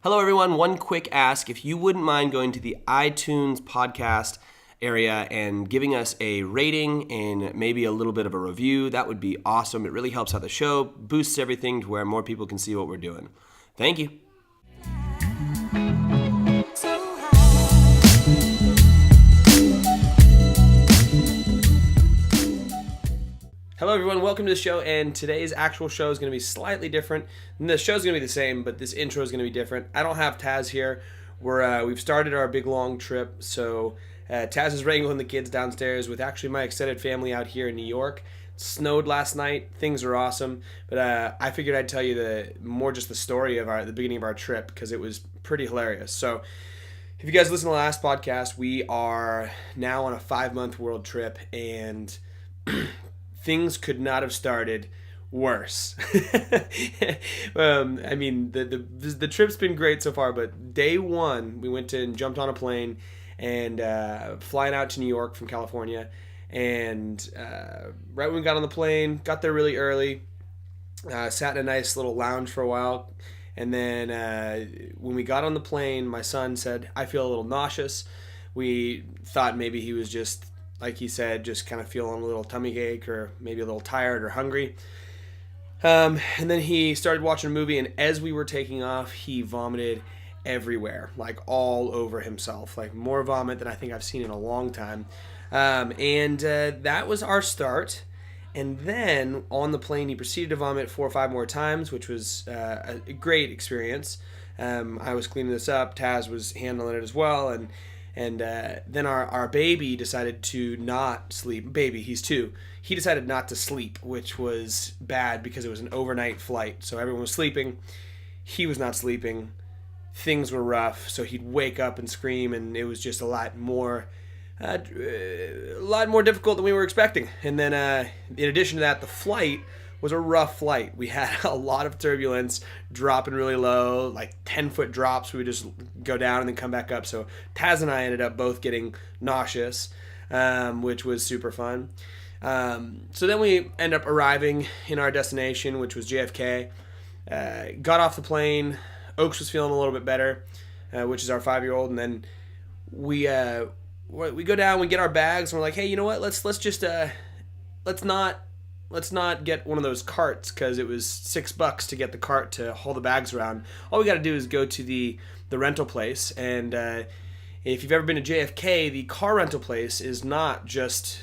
Hello, everyone. One quick ask. If you wouldn't mind going to the iTunes podcast area and giving us a rating and maybe a little bit of a review, that would be awesome. It really helps out the show, boosts everything to where more people can see what we're doing. Thank you. Hello, everyone. Welcome to the show, and today's actual show is going to be slightly different. The show's going to be the same, but this intro is going to be different. I don't have Taz here. We've started our big, long trip, so Taz is wrangling the kids downstairs with actually my extended family out here in New York. It snowed last night. Things are awesome, but I figured I'd tell you just the story of the beginning of our trip because it was pretty hilarious. So if you guys listened to the last podcast, we are now on a 5-month world trip, and things could not have started worse. I mean, the trip's been great so far, but day one, we went and jumped on a plane and flying out to New York from California. And right when we got on the plane, got there really early, sat in a nice little lounge for a while. And then when we got on the plane, my son said, "I feel a little nauseous." We thought maybe he was just, like he said, just kind of feeling a little tummy ache or maybe a little tired or hungry. And then he started watching a movie, and as we were taking off, he vomited everywhere, like all over himself, like more vomit than I think I've seen in a long time. And that was our start. And then on the plane, he proceeded to vomit 4 or 5 more times, which was a great experience. I was cleaning this up. Taz was handling it as well, and then our baby decided to not sleep. Baby, he's 2. He decided not to sleep, which was bad because it was an overnight flight. So everyone was sleeping. He was not sleeping. Things were rough. So he'd wake up and scream, and it was just a lot more difficult than we were expecting. And then in addition to that, the flight was a rough flight. We had a lot of turbulence, dropping really low, like 10-foot drops. We would just go down and then come back up. So Taz and I ended up both getting nauseous, which was super fun. So then we end up arriving in our destination, which was JFK. Got off the plane. Oaks was feeling a little bit better, which is our 5-year-old. And then we go down, we get our bags, and we're like, hey, you know what? Let's not get one of those carts because it was $6 to get the cart to haul the bags around. All we got to do is go to the rental place. And if you've ever been to JFK, the car rental place is not just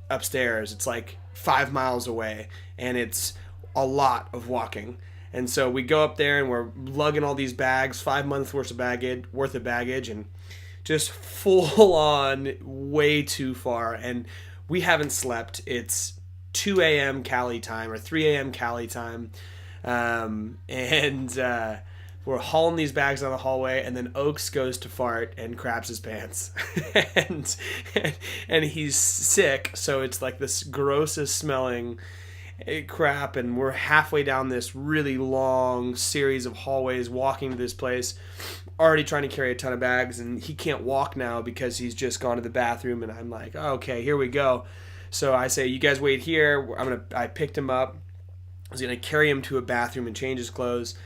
upstairs. It's like 5 miles away, and it's a lot of walking. And so we go up there, and we're lugging all these bags, 5 months worth of baggage, and just full on way too far. And we haven't slept. It's 2 a.m. Cali time or 3 a.m. Cali time. And we're hauling these bags down the hallway, and then Oaks goes to fart and craps his pants. and he's sick, so it's like this grossest smelling crap, and we're halfway down this really long series of hallways walking to this place, already trying to carry a ton of bags, and he can't walk now because he's just gone to the bathroom, and I'm like, oh, okay, here we go. So I say, you guys wait here. I picked him up. I was going to carry him to a bathroom and change his clothes.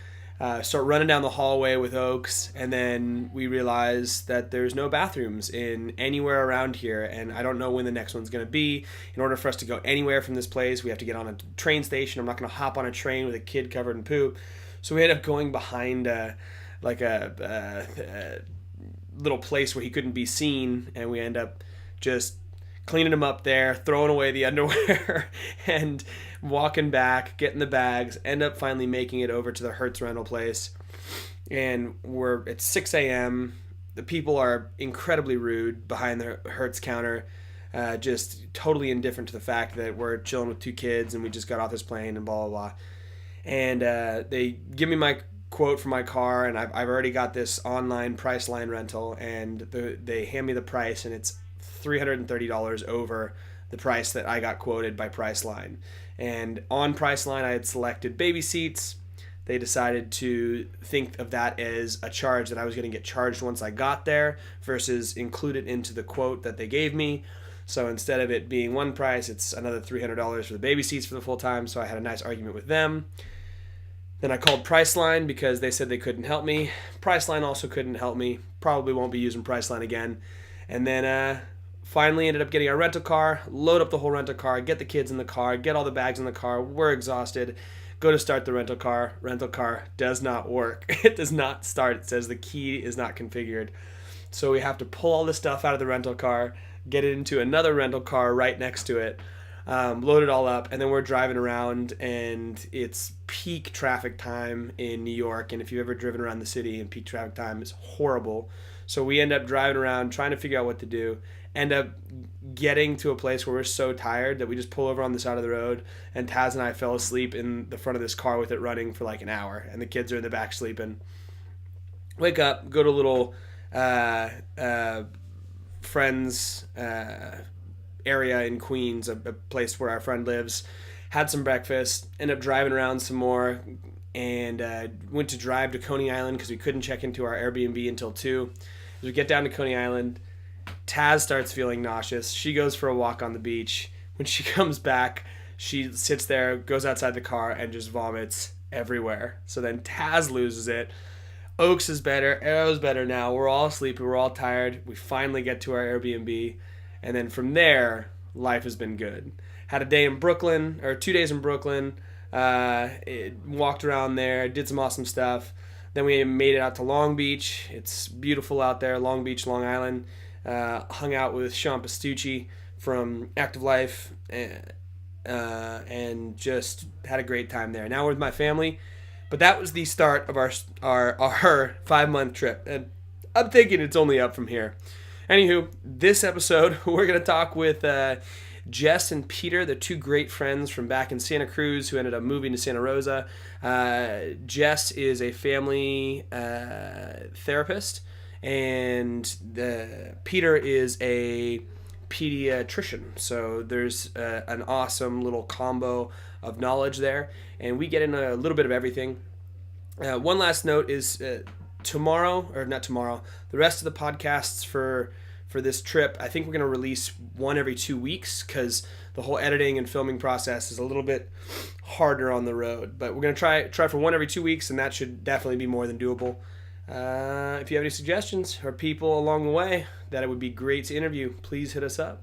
Start running down the hallway with Oaks, and then we realize that there's no bathrooms in anywhere around here, and I don't know when the next one's going to be. In order for us to go anywhere from this place, we have to get on a train station. I'm not going to hop on a train with a kid covered in poop. So we ended up going behind a little place where he couldn't be seen, and we end up just cleaning him up there, throwing away the underwear, and walking back, getting the bags, end up finally making it over to the Hertz rental place. And it's 6 a.m. The people are incredibly rude behind the Hertz counter, just totally indifferent to the fact that we're chilling with 2 kids and we just got off this plane and blah, blah, blah. And they give me my quote for my car, and I've already got this online Priceline rental, and they hand me the price, and it's $330 over the price that I got quoted by Priceline. And on Priceline, I had selected baby seats. They decided to think of that as a charge that I was going to get charged once I got there versus include it into the quote that they gave me. So instead of it being one price, it's another $300 for the baby seats for the full time. So I had a nice argument with them. Then I called Priceline because they said they couldn't help me. Priceline also couldn't help me. Probably won't be using Priceline again. And then finally ended up getting a rental car, load up the whole rental car, get the kids in the car, get all the bags in the car. We're exhausted. Go to start the rental car. Rental car does not work. It does not start. It says the key is not configured. So we have to pull all this stuff out of the rental car, get it into another rental car right next to it, load it all up, and then we're driving around, and it's peak traffic time in New York. And if you've ever driven around the city in peak traffic time, it's horrible. So we end up driving around trying to figure out what to do. End up getting to a place where we're so tired that we just pull over on the side of the road, and Taz and I fell asleep in the front of this car with it running for like an hour, and the kids are in the back sleeping. Wake up, go to a little friend's area in Queens, a place where our friend lives. Had some breakfast, ended up driving around some more, and went to drive to Coney Island because we couldn't check into our Airbnb until 2. As we get down to Coney Island, Taz starts feeling nauseous. She goes for a walk on the beach. When she comes back, she sits there, goes outside the car, and just vomits everywhere. So then Taz loses it. Oaks is better. Arrow's better now. We're all sleepy. We're all tired. We finally get to our Airbnb. And then from there, life has been good. Had a day in Brooklyn, or 2 days in Brooklyn. Walked around there, did some awesome stuff. Then we made it out to Long Beach. It's beautiful out there, Long Beach, Long Island. Hung out with Sean Pastucci from Active Life, and just had a great time there. Now we're with my family. But that was the start of our 5-month trip. And I'm thinking it's only up from here. Anywho, this episode, we're going to talk with Jess and Peter, the two great friends from back in Santa Cruz who ended up moving to Santa Rosa. Jess is a family therapist, and Peter is a pediatrician. So there's an awesome little combo of knowledge there, and we get in a little bit of everything. One last note is the rest of the podcasts for this trip, I think we're going to release one every 2 weeks because the whole editing and filming process is a little bit harder on the road. But we're going to try for one every 2 weeks, and that should definitely be more than doable. If you have any suggestions or people along the way that it would be great to interview, please hit us up.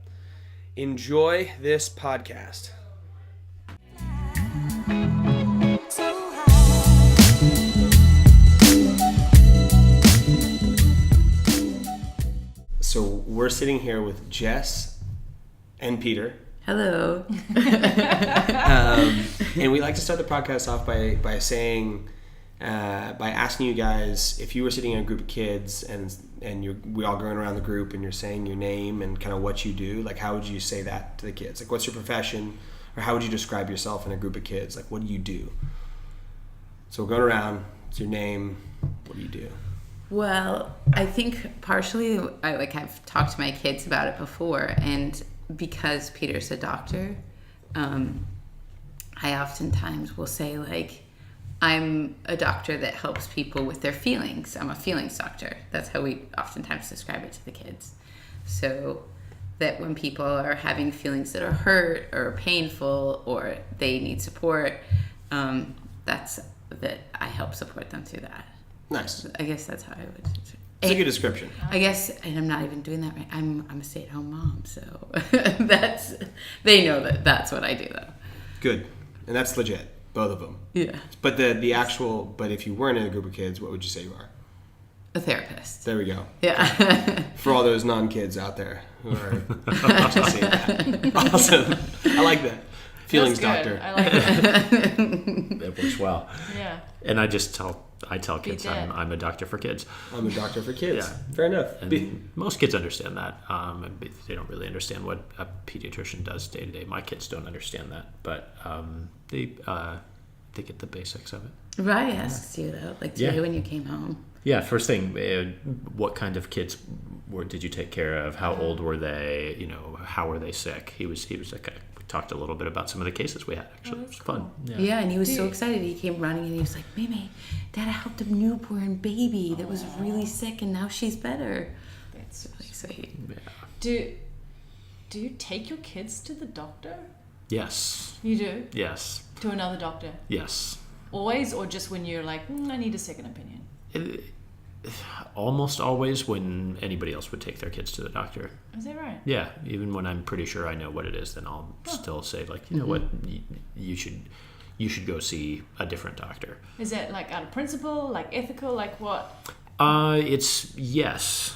Enjoy this podcast. So we're sitting here with Jess and Peter. Hello. And we like to start the podcast off by saying, by asking you guys, if you were sitting in a group of kids and we all going around the group and you're saying your name and kind of what you do, like how would you say that to the kids? Like what's your profession, or how would you describe yourself in a group of kids? Like what do you do? So we're going around. What's your name? What do you do? Well, I think partially, I've talked to my kids about it before, and because Peter's a doctor, I oftentimes will say, like, I'm a doctor that helps people with their feelings. I'm a feelings doctor. That's how we oftentimes describe it to the kids. So that when people are having feelings that are hurt or painful or they need support, that I help support them through that. Nice. I guess that's how I would. It's a good description. I guess, and I'm not even doing that right. I'm a stay-at-home mom, so they know that's what I do, though. Good, and that's legit, both of them. Yeah. But but if you weren't in a group of kids, what would you say you are? A therapist. There we go. Yeah. For all those non-kids out there who are just saying that. Awesome. I like that. Feelings doctor. I like that. It works well. Yeah. And I tell kids I'm a doctor for kids. I'm a doctor for kids. Yeah. Fair enough. And most kids understand that. They don't really understand what a pediatrician does day to day. My kids don't understand that, but they get the basics of it. Riley asks you though, like today when you came home. Yeah, first thing, what kind of kids did you take care of? How old were they? You know, how were they sick? He was like we talked a little bit about some of the cases we had. Actually, it was fun. Yeah, and he was so excited. He came running and he was like, "Mimi, Dad, I helped a newborn baby that was really sick, and now she's better." That's really sweet. Yeah. Do you take your kids to the doctor? Yes. You do? Yes. To another doctor? Yes. always, or just when you're like, I need a second opinion? Almost always when anybody else would take their kids to the doctor. Is that right? Yeah, even when I'm pretty sure I know what it is, then I'll still say, like, you know what, you should go see a different doctor. Is that like out of principle, like ethical, like what? It's yes.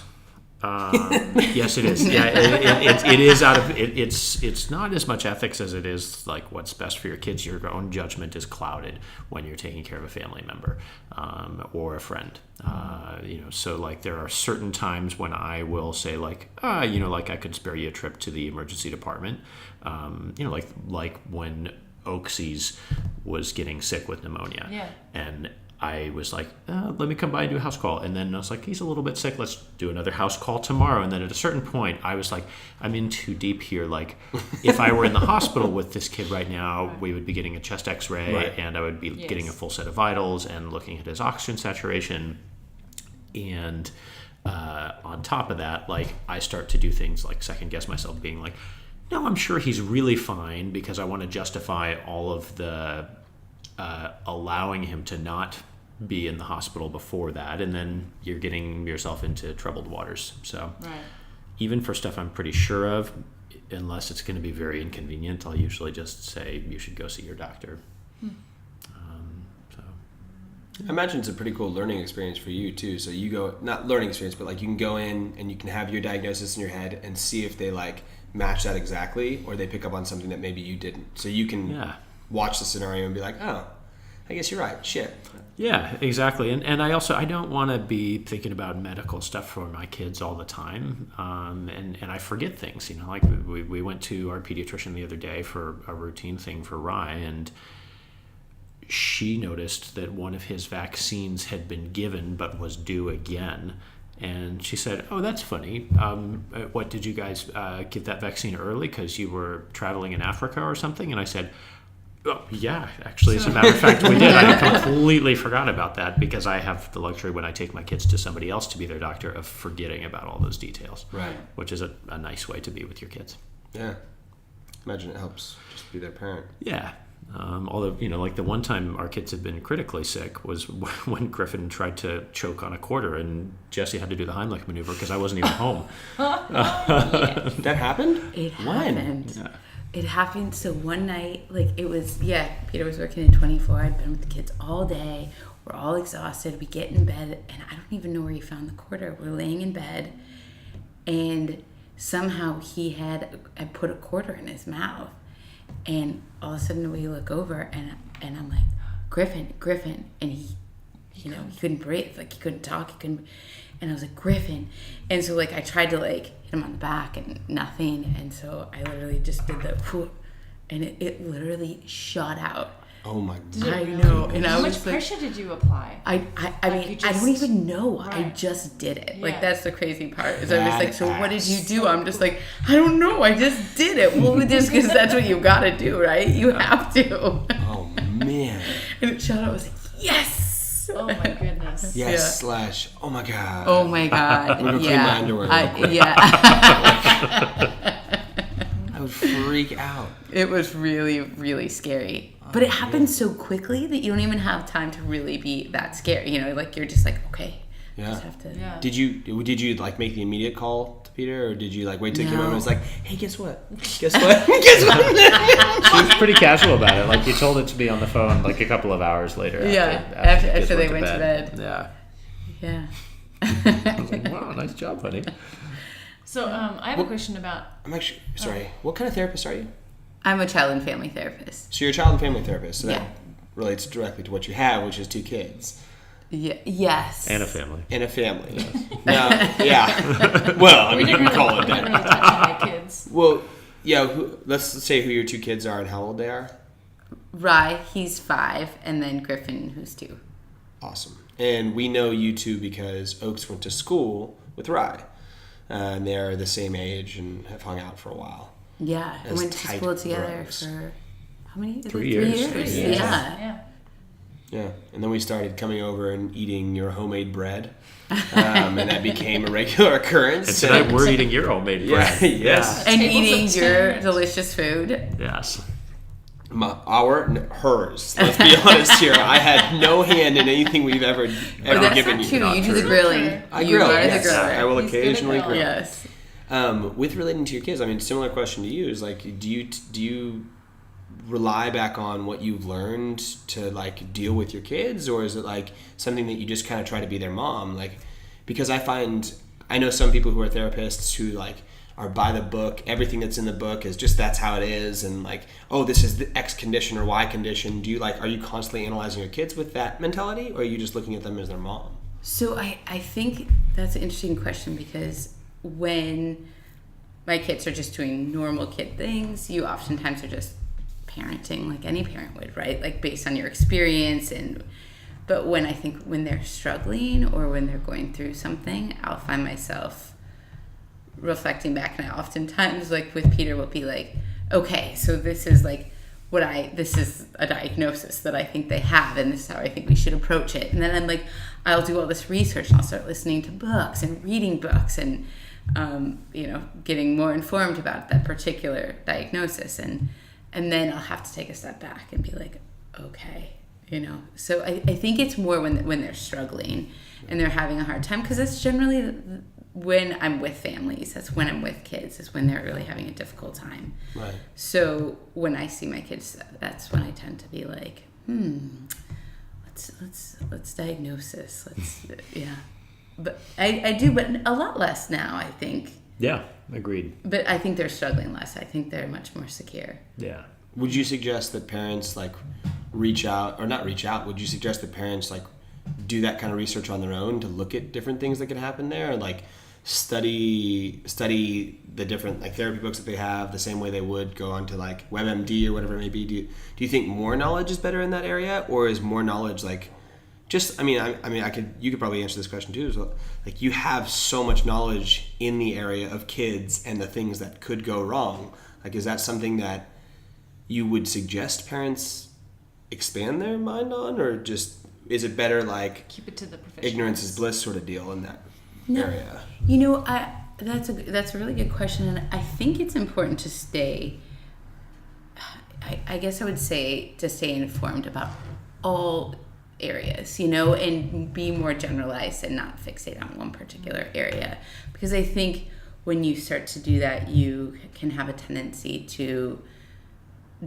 Yes, it is. Yeah, it is out of it. It's not as much ethics as it is like what's best for your kids. Your own judgment is clouded when you're taking care of a family member or a friend. So like there are certain times when I will say like, like I could spare you a trip to the emergency department. Like when Oaksy's was getting sick with pneumonia, and I was like, let me come by and do a house call. And then I was like, he's a little bit sick. Let's do another house call tomorrow. And then at a certain point, I was like, I'm in too deep here. Like, if I were in the hospital with this kid right now, we would be getting a chest x-ray, and I would be getting a full set of vitals and looking at his oxygen saturation. And on top of that, like, I start to do things like second guess myself, being like, no, I'm sure he's really fine, because I want to justify all of the allowing him to not be in the hospital before that, and then you're getting yourself into troubled waters. So even for stuff I'm pretty sure of, unless it's going to be very inconvenient, I'll usually just say you should go see your doctor. I imagine it's a pretty cool learning experience for you too. So you go, not learning experience, but like you can go in and you can have your diagnosis in your head and see if they like match that exactly, or they pick up on something that maybe you didn't. So you can watch the scenario and be like, oh, I guess you're right. Shit. Yeah, exactly. And I don't want to be thinking about medical stuff for my kids all the time. And I forget things, like we went to our pediatrician the other day for a routine thing for Rye, and she noticed that one of his vaccines had been given but was due again. And she said, oh, that's funny. What, did you guys give that vaccine early because you were traveling in Africa or something? And I said, oh, yeah, actually, as a matter of fact, we did. I completely forgot about that, because I have the luxury when I take my kids to somebody else to be their doctor of forgetting about all those details. Right. Which is a nice way to be with your kids. Yeah. Imagine it helps just be their parent. Yeah. Although, like the one time our kids had been critically sick was when Griffin tried to choke on a quarter and Jesse had to do the Heimlich maneuver because I wasn't even home. That happened? It When? happened. Yeah. It happened. So one night, it was, Peter was working in 24. I'd been with the kids all day. We're all exhausted. We get in bed, and I don't even know where he found the quarter. We're laying in bed, and somehow I put a quarter in his mouth. And all of a sudden we look over, and I'm like, Griffin. And he couldn't breathe. Like, he couldn't talk. And I was like, Griffin. And so, I tried to, hit him on the back, and nothing. And so I literally just did the whoop, and it literally shot out. Oh, my God. I know. And How I much was pressure did you apply? I mean, I don't even know. Right. I just did it. Yeah. That's the crazy part. Is I'm just like, so what did you do? I'm just like, I don't know. I just did it. Well, just because that's what you got to do, right? You have to. Oh, man. And it shot out. I was like, yes. Oh my goodness. Yes, / oh my God. Oh my God. I'm gonna clean my underwear real quick. I would freak out. It was really, really scary. But it happened so quickly that you don't even have time to really be that scared. You're just like, okay. Yeah. Just have to. Yeah. Did you make the immediate call to Peter, or did you wait till he came over and was like, hey, guess what? Guess what? Guess what? She was pretty casual about it. Like, you told it to me on the phone a couple of hours later. After they went to bed. Yeah. Yeah. I was like, wow, nice job, honey. So I have a question about... I'm actually, sorry, what kind of therapist are you? I'm a child and family therapist. So you're a child and family therapist, so that relates directly to what you have, which is 2 kids. Yeah. Yes. And a family. And a family. Now, yeah. Well, I mean, you can call it really that. touch on your kids. Well, yeah, let's say who your 2 kids are and how old they are. Rye, he's 5, and then Griffin, who's 2. Awesome. And we know you 2 because Oaks went to school with Rye. And they're the same age and have hung out for a while. Yeah, we went to tight school together bros. for how many? 3 years. 3 years. Yeah. Yeah, and then we started coming over and eating your homemade bread, and that became a regular occurrence. And tonight we're eating your homemade bread. Yes. And Tables eating of your 10. delicious food. Yes. Hers. Let's be honest here. I had no hand in anything we've ever That's given not you. true. You do the grilling. I You grill. are Yes, the griller. I will He's good at occasionally grilling. grill. Yes. With relating to your kids, I mean, similar question to you is like, do you rely back on what you've learned to like deal with your kids, or is it like something that you just kind of try to be their mom? Like, because I know some people who are therapists who like are by the book. Everything that's in the book is just that's how it is, and like, oh, this is the X condition or Y condition. Are you constantly analyzing your kids with that mentality, or are you just looking at them as their mom? So I think that's an interesting question, because when my kids are just doing normal kid things, you oftentimes are just parenting like any parent would, right? Like based on your experience. But when they're struggling or when they're going through something, I'll find myself reflecting back, and I oftentimes, like with Peter, will be like, okay, so this is like this is a diagnosis that I think they have, and this is how I think we should approach it. And then I'm like, I'll do all this research, and I'll start listening to books and reading books and getting more informed about that particular diagnosis, and then I'll have to take a step back and be like, okay, So I think it's more when they're struggling and they're having a hard time, because that's generally when I'm with families. That's when I'm with kids, is when they're really having a difficult time. Right. So when I see my kids, that's when I tend to be like, let's diagnose this. Yeah. But I do, but a lot less now, I think. Yeah, agreed. But I think they're struggling less. I think they're much more secure. Yeah. Would you suggest that parents like reach out, or not reach out? Would you suggest that parents like do that kind of research on their own to look at different things that could happen there, and like study the different like therapy books that they have the same way they would go onto like WebMD or whatever it may be? Do you think more knowledge is better in that area, or is more knowledge like just, you could probably answer this question too. So, like, you have so much knowledge in the area of kids and the things that could go wrong. Like, is that something that you would suggest parents expand their mind on, or just is it better like keep it to the professionals? Ignorance is bliss sort of deal in that area? That's a really good question, and I think it's important to stay. I guess I would say to stay informed about all areas, and be more generalized and not fixate on one particular area, because I think when you start to do that, you can have a tendency to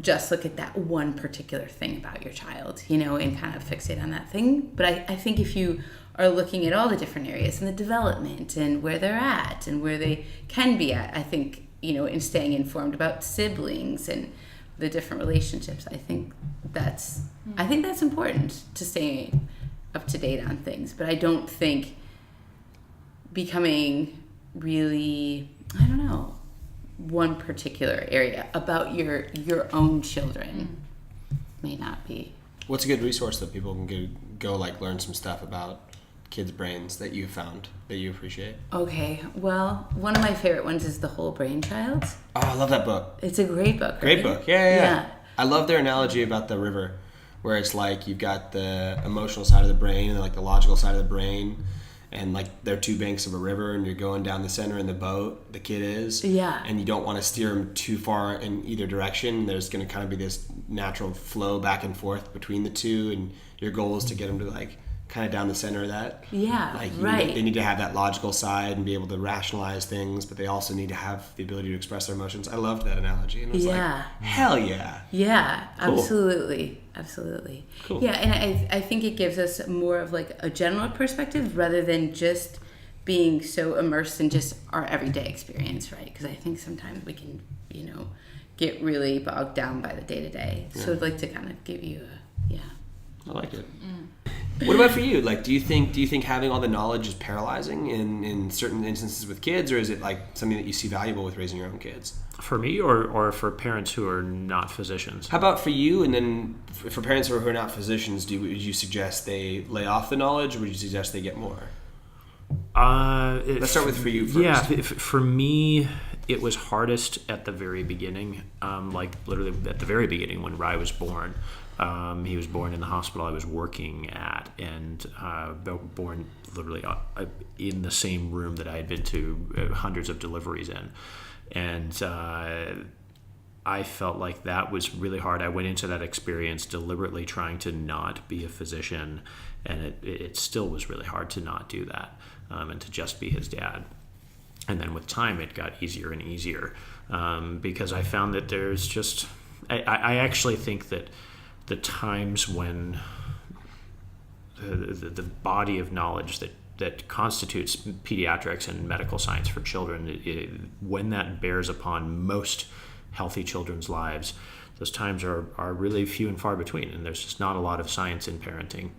just look at that one particular thing about your child, and kind of fixate on that thing. But I think if you are looking at all the different areas and the development and where they're at and where they can be at, I think, in staying informed about siblings and the different relationships, I think that's important to stay up to date on things. But I don't think becoming really, one particular area about your own children may not be. What's a good resource that people can go like learn some stuff about kids' brains that you found that you appreciate? Okay, well, one of my favorite ones is The Whole Brain Child. Oh, I love that book. It's a great book. Great right? book. Yeah. I love their analogy about the river, where it's like you've got the emotional side of the brain and like the logical side of the brain, and like they're two banks of a river, and you're going down the center in the boat, the kid is. Yeah. And you don't want to steer them too far in either direction. There's going to kind of be this natural flow back and forth between the two, and your goal is to get them to like kind of down the center of that. Yeah, like right. They need to have that logical side and be able to rationalize things, but they also need to have the ability to express their emotions. I loved that analogy, and it was like, hell yeah. Yeah, Cool. Absolutely. Cool. Yeah, and I think it gives us more of like a general perspective rather than just being so immersed in just our everyday experience, right? Because I think sometimes we can, get really bogged down by the day-to-day. So I'd like to kind of give you I like it. What about for you? Like, do you think having all the knowledge is paralyzing in certain instances with kids, or is it like something that you see valuable with raising your own kids? For me, or for parents who are not physicians? How about for you? And then for parents who are not physicians, would you suggest they lay off the knowledge, or would you suggest they get more? Let's start with for you first. Yeah, for me, it was hardest at the very beginning, like literally at the very beginning when Rye was born. He was born in the hospital I was working at, and born literally in the same room that I had been to hundreds of deliveries in. And I felt like that was really hard. I went into that experience deliberately trying to not be a physician, and it still was really hard to not do that, and to just be his dad. And then with time, it got easier and easier, because I found that there's just, I actually think that the times when the body of knowledge that constitutes pediatrics and medical science for children, when that bears upon most healthy children's lives, those times are really few and far between, and there's just not a lot of science in parenting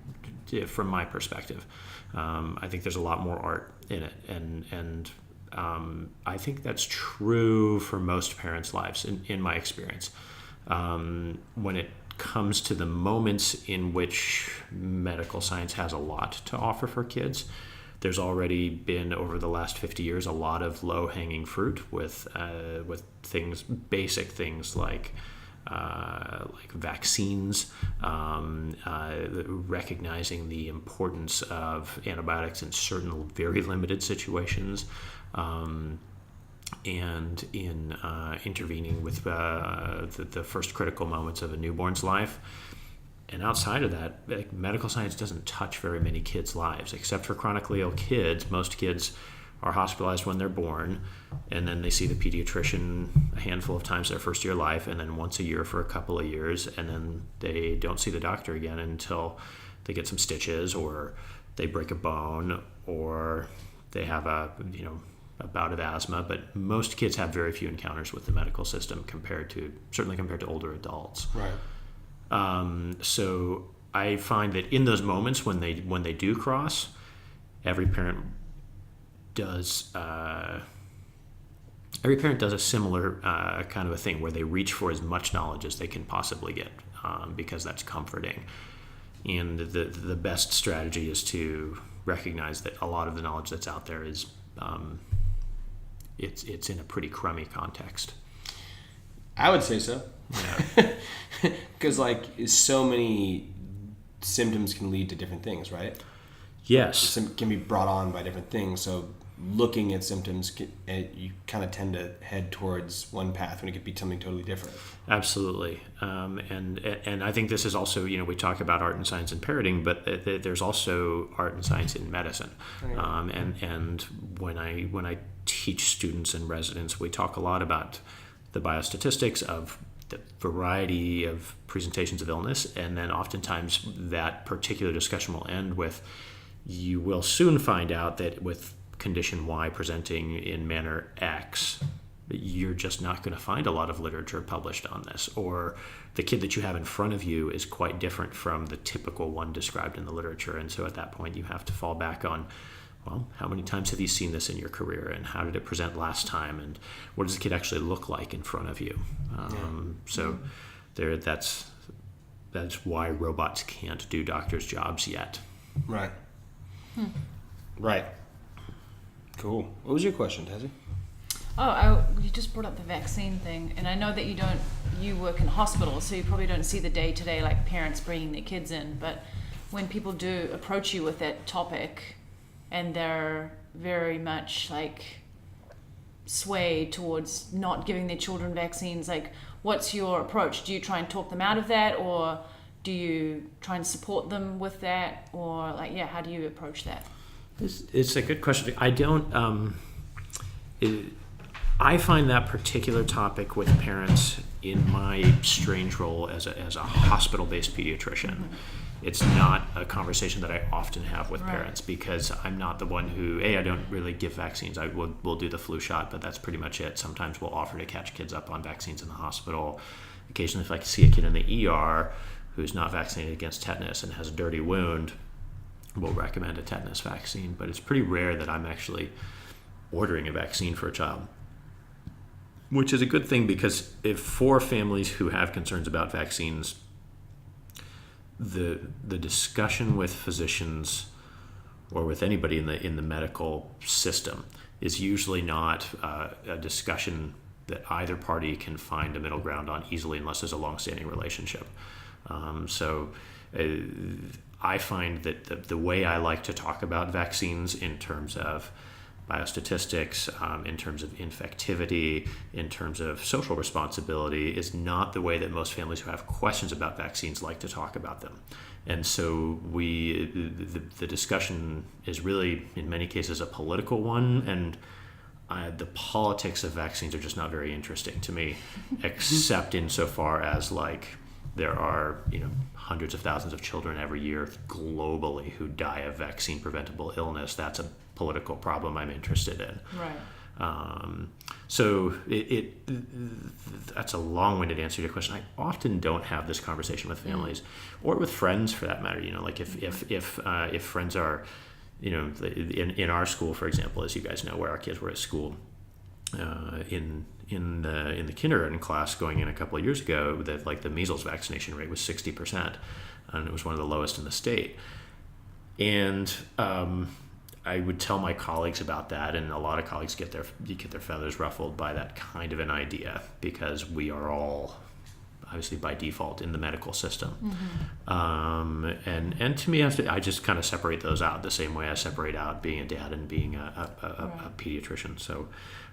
from my perspective. I think there's a lot more art in it, and I think that's true for most parents' lives in my experience. When it comes to the moments in which medical science has a lot to offer for kids, there's already been, over the last 50 years, a lot of low-hanging fruit with basic things like vaccines, recognizing the importance of antibiotics in certain very limited situations, and in intervening with the first critical moments of a newborn's life. And outside of that, medical science doesn't touch very many kids' lives, except for chronically ill kids. Most kids are hospitalized when they're born, and then they see the pediatrician a handful of times their first year of life, and then once a year for a couple of years, and then they don't see the doctor again until they get some stitches, or they break a bone, or they have a bout of asthma. But most kids have very few encounters with the medical system certainly compared to older adults. Right. So I find that in those moments when they do cross, every parent does a similar kind of a thing, where they reach for as much knowledge as they can possibly get, because that's comforting. And the best strategy is to recognize that a lot of the knowledge that's out there is it's in a pretty crummy context. I would say so. Yeah. Because so many symptoms can lead to different things, right? Yes. Can be brought on by different things. So looking at symptoms, you kind of tend to head towards one path when it could be something totally different. Absolutely. And I think this is also, we talk about art and science in parenting, but there's also art and science in medicine. Okay. And when I teach students and residents, we talk a lot about the biostatistics of the variety of presentations of illness, and then oftentimes that particular discussion will end with, you will soon find out that with condition Y presenting in manner X, you're just not going to find a lot of literature published on this, or the kid that you have in front of you is quite different from the typical one described in the literature. And so at that point you have to fall back on, well, how many times have you seen this in your career, and how did it present last time, and what does the kid actually look like in front of you? So that's why robots can't do doctors' jobs yet. Right. Right. Cool. What was your question, Tazzy? You just brought up the vaccine thing, and I know that you work in hospitals, so you probably don't see the day-to-day, like parents bringing their kids in, but when people do approach you with that topic, and they're very much swayed towards not giving their children vaccines, what's your approach? Do you try and talk them out of that, or do you try and support them with that, or how do you approach that? It's a good question. I don't. I find that particular topic with parents in my strange role as a hospital-based pediatrician. Mm-hmm. It's not a conversation that I often have with parents, because I'm not the one who, I don't really give vaccines. We'll do the flu shot, but that's pretty much it. Sometimes we'll offer to catch kids up on vaccines in the hospital. Occasionally, if I see a kid in the ER who's not vaccinated against tetanus and has a dirty wound, we'll recommend a tetanus vaccine. But it's pretty rare that I'm actually ordering a vaccine for a child, which is a good thing, because if for families who have concerns about vaccines, the discussion with physicians or with anybody in the medical system is usually not a discussion that either party can find a middle ground on easily, unless there's a long-standing relationship. So I find that the way I like to talk about vaccines in terms of biostatistics, in terms of infectivity, in terms of social responsibility, is not the way that most families who have questions about vaccines like to talk about them. And so the discussion is really, in many cases, a political one, and the politics of vaccines are just not very interesting to me, except insofar as there are hundreds of thousands of children every year globally who die of vaccine preventable illness. That's a political problem I'm interested in. Right. So that's a long-winded answer to your question. I often don't have this conversation with families or with friends, for that matter. If friends are, in our school, for example, as you guys know, where our kids were at school, in the kindergarten class going in a couple of years ago, that the measles vaccination rate was 60%, and it was one of the lowest in the state. And I would tell my colleagues about that, and a lot of colleagues get their feathers ruffled by that kind of an idea, because we are all obviously by default in the medical system. And to me, I just kind of separate those out the same way I separate out being a dad and being a pediatrician. So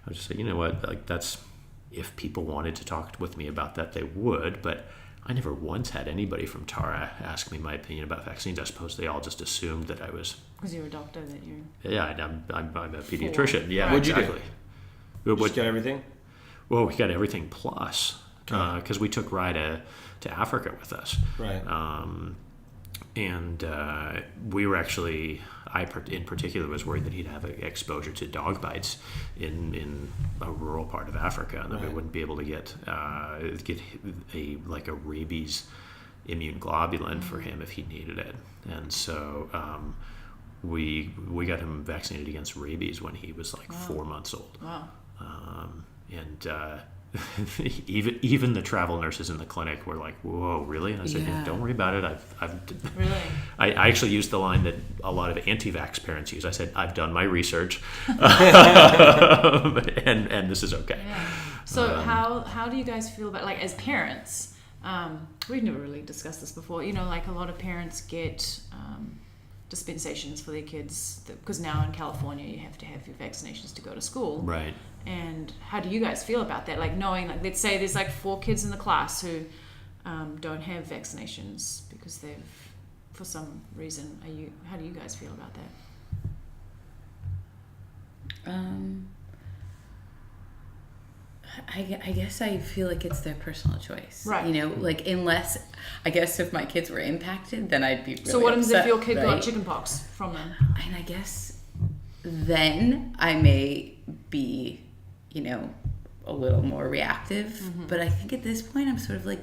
I just say, you know what, that's, if people wanted to talk with me about that, they would, but I never once had anybody from Tara ask me my opinion about vaccines. I suppose they all just assumed that I was... Because you're a doctor, that you... Yeah, I'm a pediatrician. Yeah, What'd exactly. You do? Just got everything? Well, we got everything plus, because we took Ryder to Africa with us. Right. And we were actually... I, in particular, was worried that he'd have exposure to dog bites in a rural part of Africa, and that we wouldn't be able to get a rabies immune globulin for him if he needed it. And so we got him vaccinated against rabies when he was 4 months old. Wow. Even the travel nurses in the clinic were like, "Whoa, really?" And I said, "Don't worry about it. I've really." I actually used the line that a lot of anti-vax parents use. I said, "I've done my research, and this is okay." Yeah. So how do you guys feel about, as parents? We've never really discussed this before. A lot of parents get dispensations for their kids because now in California you have to have your vaccinations to go to school. Right. And how do you guys feel about that? Knowing, let's say there's 4 kids in the class who don't have vaccinations because they've, for some reason, how do you guys feel about that? I guess I feel like it's their personal choice. Right. Unless, I guess if my kids were impacted, then I'd be really So what happens upset, if your kid right? got chickenpox from them? And I guess then I may be, a little more reactive. But I think at this point I'm sort of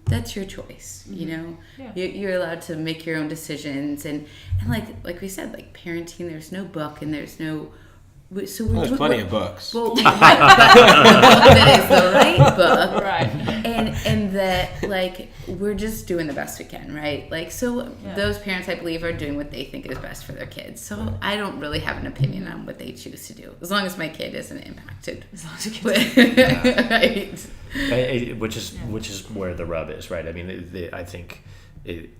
that's your choice. Yeah. You're allowed to make your own decisions, and like we said, parenting, there's no book and there's no. So there's plenty of books. Well, that is the right book, right? And that we're just doing the best we can, right? Those parents, I believe, are doing what they think is best for their kids. So I don't really have an opinion on what they choose to do, as long as my kid isn't impacted. As long as your kid right. Which is where the rub is, right? I mean, I think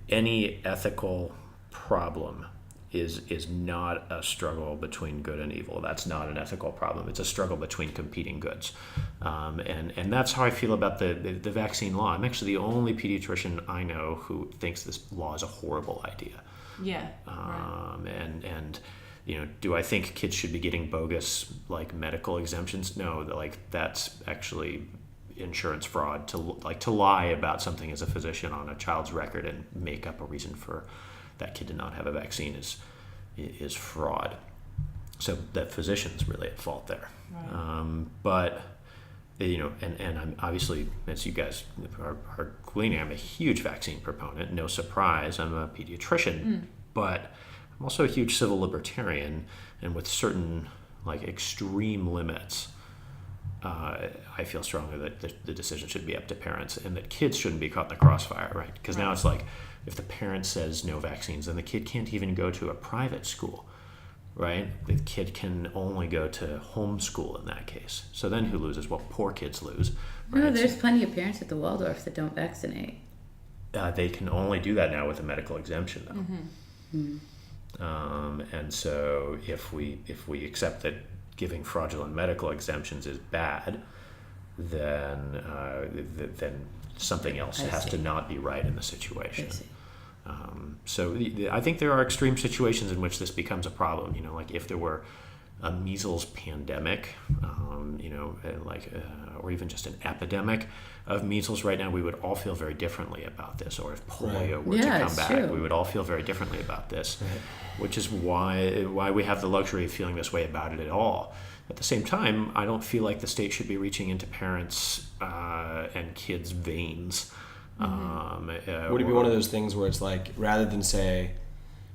any ethical problem is not a struggle between good and evil. That's not an ethical problem. It's a struggle between competing goods. And that's how I feel about the vaccine law. I'm actually the only pediatrician I know who thinks this law is a horrible idea. Yeah. And do I think kids should be getting bogus medical exemptions? No, that's actually insurance fraud to lie about something as a physician on a child's record and make up a reason for that kid to not have a vaccine is fraud. So that physician's really at fault there. Right. But and I'm obviously, as you guys are gleaning, I'm a huge vaccine proponent. No surprise, I'm a pediatrician, but I'm also a huge civil libertarian, and with certain extreme limits, I feel strongly that the decision should be up to parents, and that kids shouldn't be caught in the crossfire, right? Because now it's if the parent says no vaccines, then the kid can't even go to a private school, right? The kid can only go to homeschool in that case. So then who loses? Well, poor kids lose. Right? No, there's plenty of parents at the Waldorf that don't vaccinate. They can only do that now with a medical exemption, though. And so if we accept that giving fraudulent medical exemptions is bad, then something else has to not be right in the situation. So I think there are extreme situations in which this becomes a problem. Like if there were a measles pandemic, or even just an epidemic of measles right now, we would all feel very differently about this. Or if polio were to come back, true. we would all feel very differently about this, which is why we have the luxury of feeling this way about it at all. At the same time, I don't feel like the state should be reaching into parents' and kids' veins. Would it be one of those things where it's like, rather than say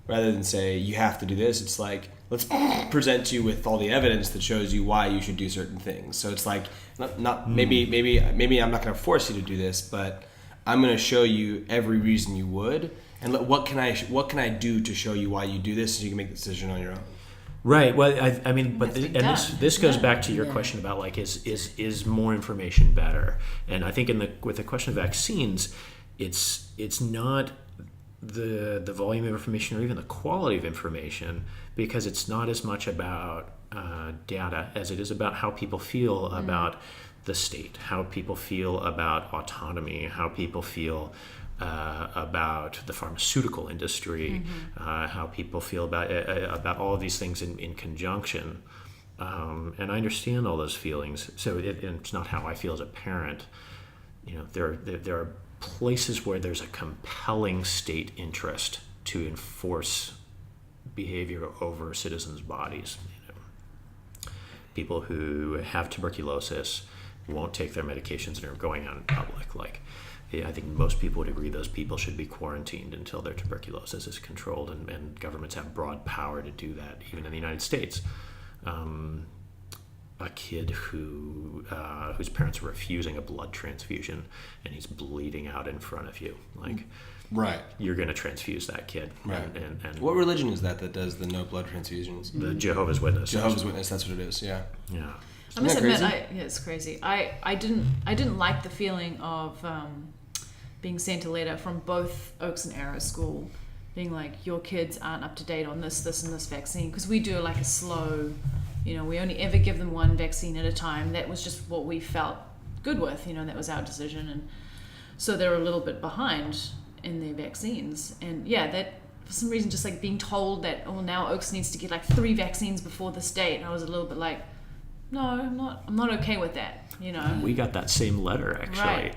you have to do this, it's like, let's present you with all the evidence that shows you why you should do certain things. So it's like, maybe I'm not going to force you to do this, but I'm going to show you every reason you would, and what can I do to show you why you do this, so you can make the decision on your own. Right. Well, I mean, but this goes back to your question about like, is more information better? And I think with the question of vaccines, it's not the volume of information or even the quality of information, because it's not as much about data as it is about how people feel about the state, how people feel about autonomy, how people feel about the pharmaceutical industry, how people feel about all of these things in conjunction. And I understand all those feelings. So it's not how I feel as a parent. There are places where there's a compelling state interest to enforce behavior over citizens' bodies. People who have tuberculosis won't take their medications and are going out in public. Like, I think most people would agree those people should be quarantined until their tuberculosis is controlled, and governments have broad power to do that, even in the United States. A kid whose parents are refusing a blood transfusion and he's bleeding out in front of you, like, right, you're going to transfuse that kid. Right. And what religion is that does the no blood transfusions? The Jehovah's Witness. Jehovah's Witness, that's what it is. Yeah. Yeah. I must admit, it's crazy. I didn't like the feeling of being sent a letter from both Oaks and Arrow School being like, your kids aren't up to date on this and this vaccine, because we do like a slow, we only ever give them one vaccine at a time. That was just what we felt good with, that was our decision. And so they're a little bit behind in their vaccines. And that for some reason, just like being told that, now Oaks needs to get like 3 vaccines before this date. And I was a little bit like, no, I'm not okay with that, We got that same letter, actually. Right.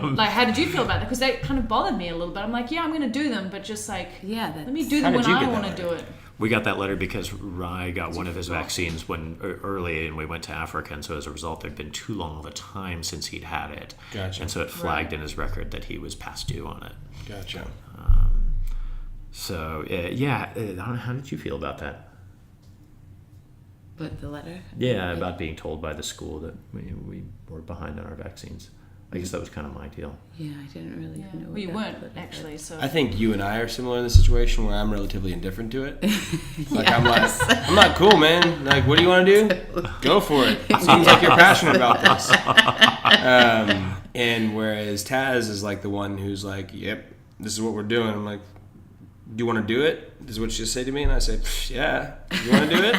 And, like, how did you feel about that? Because that kind of bothered me a little bit. I'm like, I'm going to do them, but just like, let me do them when I want to do it. We got that letter because Rai got one of his vaccines early, and we went to Africa, and so as a result, there'd been too long of a time since he'd had it. Gotcha. And so it flagged in his record that he was past due on it. Gotcha. So, I don't know, how did you feel about that? But the letter? Yeah, about being told by the school that we were behind on our vaccines. I guess that was kind of my deal. Yeah, I didn't really know. We weren't, actually, so... I think you and I are similar in the situation where I'm relatively indifferent to it. Like, yes. I'm not cool, man. Like, what do you want to do? Go for it. It seems like you're passionate about this. And whereas Taz is like the one who's like, yep, this is what we're doing. I'm like, do you want to do it? This is what she just said to me. And I say, yeah. You want to do it?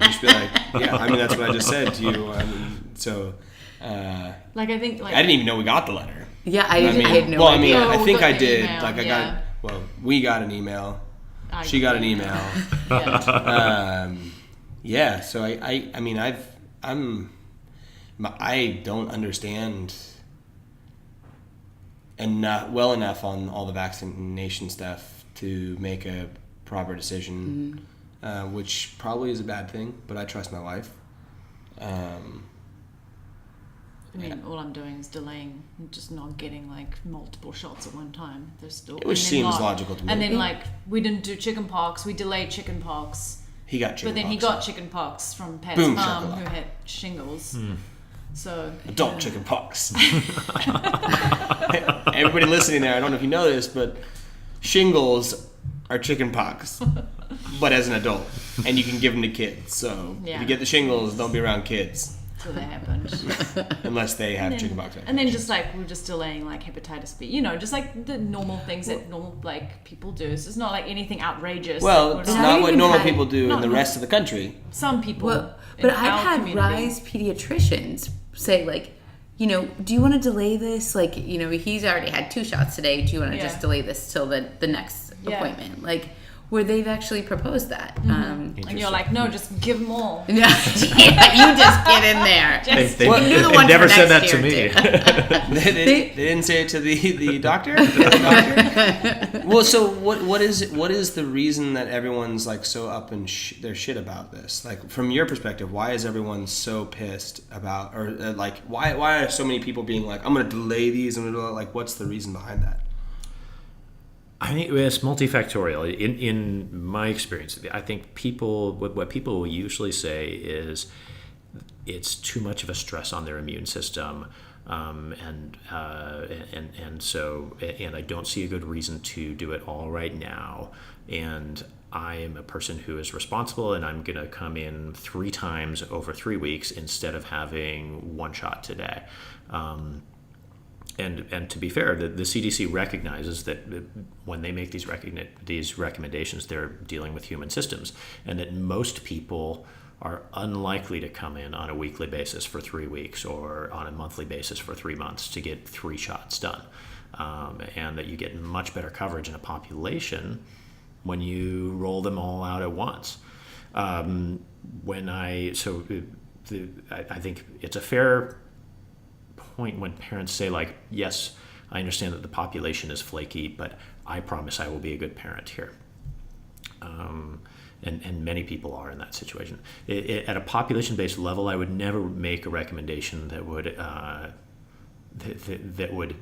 And she'd be like, yeah. I mean, that's what I just said to you. I mean, so... I think I didn't even know we got the letter. Yeah, I had no idea. I think I did. Email, like we got an email. She got an email. So I don't understand well enough on all the vaccination stuff to make a proper decision, which probably is a bad thing, but I trust my wife. All I'm doing is delaying, just not getting like multiple shots at one time. There's still, which seems logical to me. And then we didn't do chicken pox. We delayed chicken pox. He got chicken pox. But then he got chicken pox from Pat's mom, who had shingles. So adult chicken pox. Everybody listening there, I don't know if you know this, but shingles are chicken pox, but as an adult, and you can give them to kids. So if you get the shingles, don't be around kids. till that happened. Unless they have chickenpox. And then just like we're just delaying like hepatitis B, just like the normal things that normal like people do. So it's not like anything outrageous. Well, it's not what normal people do in the rest of the country. Some people. Well, but I've had RISE pediatricians say like, do you want to delay this? Like, he's already had 2 shots today. Do you want to just delay this till the next appointment? Like, where they've actually proposed that. And you're like, no, just give them all. Yeah, you just get in there. They never said that to me. They didn't say it to the doctor? Well, so what is the reason that everyone's like so up in their shit about this? Like, from your perspective, why is everyone so pissed about, or like, why are so many people being like, I'm going to delay these, like, what's the reason behind that? I think it's multifactorial. In my experience, I think what people will usually say is it's too much of a stress on their immune system, and I don't see a good reason to do it all right now. And I am a person who is responsible, and I'm going to come in 3 times over 3 weeks instead of having 1 shot today. And to be fair, the CDC recognizes that when they make these recommendations, they're dealing with human systems, and that most people are unlikely to come in on a weekly basis for 3 weeks or on a monthly basis for 3 months to get 3 shots done, and that you get much better coverage in a population when you roll them all out at once. I think it's a fair point when parents say like, yes, I understand that the population is flaky, but I promise I will be a good parent here. And many people are in that situation. At a population-based level, I would never make a recommendation that would that would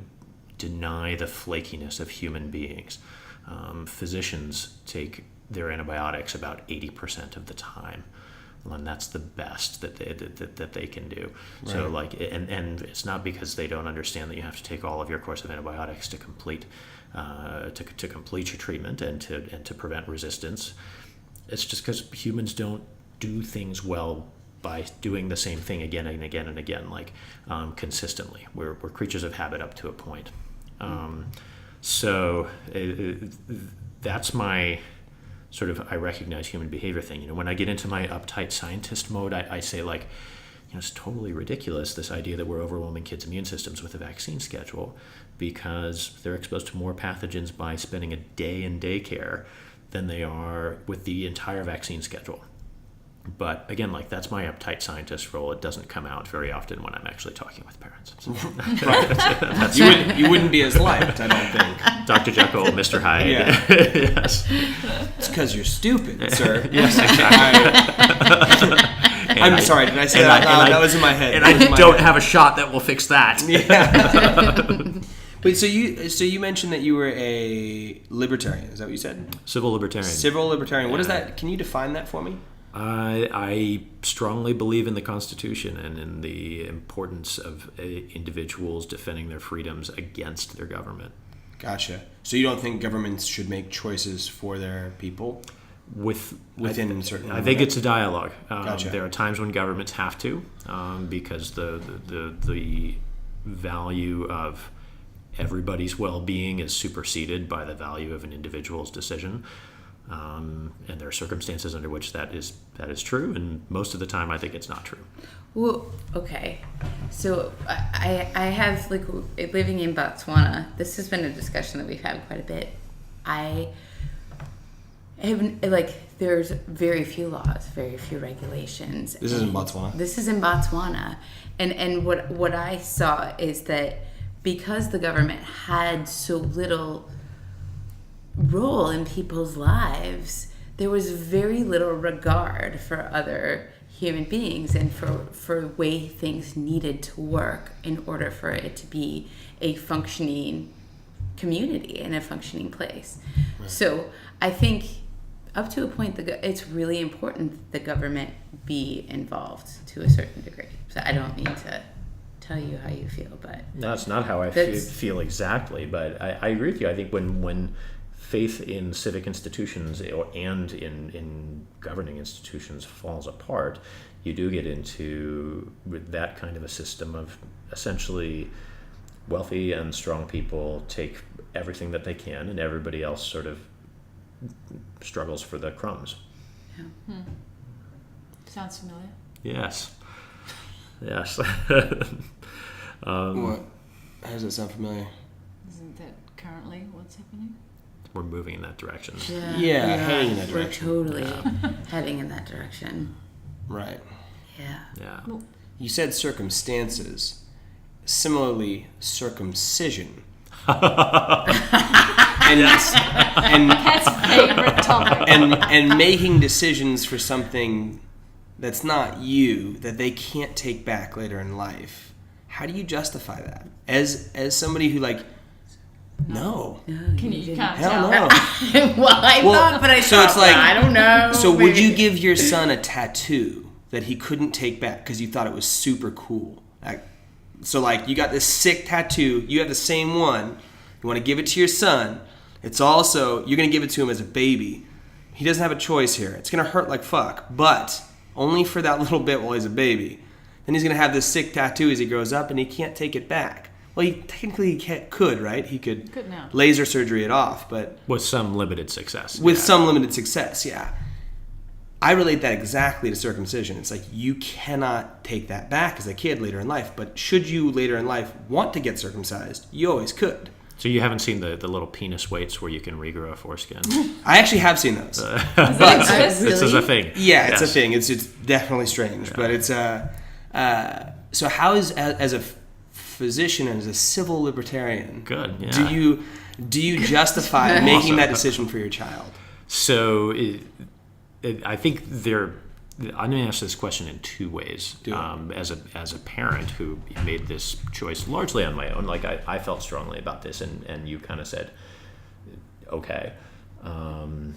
deny the flakiness of human beings. Physicians take their antibiotics about 80% of the time, and that's the best that they can do. Right. So like, and it's not because they don't understand that you have to take all of your course of antibiotics to complete your treatment and to prevent resistance. It's just because humans don't do things well by doing the same thing again and again and again, like consistently. We're creatures of habit up to a point. So that's my sort of, I recognize human behavior thing. When I get into my uptight scientist mode, I say like, it's totally ridiculous, this idea that we're overwhelming kids' immune systems with a vaccine schedule because they're exposed to more pathogens by spending a day in daycare than they are with the entire vaccine schedule. But again, like, that's my uptight scientist role. It doesn't come out very often when I'm actually talking with parents. So. Right. You wouldn't be as liked, I don't think. Dr. Jekyll, Mr. Hyde. Yeah. Yes. It's because you're stupid, sir. Yes, exactly. I'm sorry, did I say that out loud? That was in my head. And I don't have a shot that will fix that. Yeah. Wait, so you mentioned that you were a libertarian. Is that what you said? Civil libertarian. Civil libertarian. What is that? Can you define that for me? I strongly believe in the Constitution and in the importance of individuals defending their freedoms against their government. Gotcha. So you don't think governments should make choices for their people? Within certain... I think it's a dialogue. Gotcha. There are times when governments have to, because the value of everybody's well-being is superseded by the value of an individual's decision. And there are circumstances under which that is true, and most of the time I think it's not true. Well, okay. So I have, like, living in Botswana, this has been a discussion that we've had quite a bit. I have, like, there's very few laws, very few regulations. This is in Botswana? This is in Botswana. And what I saw is that because the government had so little role in people's lives, there was very little regard for other human beings and for way things needed to work in order for it to be a functioning community and a functioning place. Right. So I think up to a point, it's really important that the government be involved to a certain degree. So I don't mean to tell you how you feel, but... No, it's not how I feel exactly, but I agree with you. I think when faith in civic institutions and in governing institutions falls apart, you do get into that kind of a system of essentially wealthy and strong people take everything that they can, and everybody else sort of struggles for the crumbs. Yeah. Sounds familiar. Yes. Yes. What? How does that sound familiar? Isn't that currently what's happening? We're moving in that direction. Yeah, heading in that direction. We're totally heading in that direction. Right. Yeah. Yeah. Well, You said circumstances. Similarly, circumcision. and Pat's favorite topic. and making decisions for something that's not you, that they can't take back later in life. How do you justify that? As somebody who no. Can you can't Hell tell. no. Well, I thought, but I so thought, it's like, I don't know. So would maybe. you give your son a tattoo that he couldn't take back because you thought it was super cool? So you got this sick tattoo, you have the same one, you want to give it to your son. It's also, you're going to give it to him as a baby. He doesn't have a choice here. It's going to hurt like fuck, but only for that little bit while he's a baby. Then he's going to have this sick tattoo as he grows up and he can't take it back. Well, he technically could, right? He could now. laser surgery it off, but With some limited success. with some limited success, yeah. I relate that exactly to circumcision. It's like you cannot take that back as a kid later in life, but should you later in life want to get circumcised, you always could. So you haven't seen the little penis weights where you can regrow a foreskin? I actually have seen those. This is a thing. Yeah, it's a Yes. thing. It's definitely strange, but it's so how is as a physician and as a civil libertarian, Good, yeah. do you justify making that decision for your child? So I think I'm going to answer this question in two ways. As a parent who made this choice largely on my own, I felt strongly about this, and you kind of said, okay, and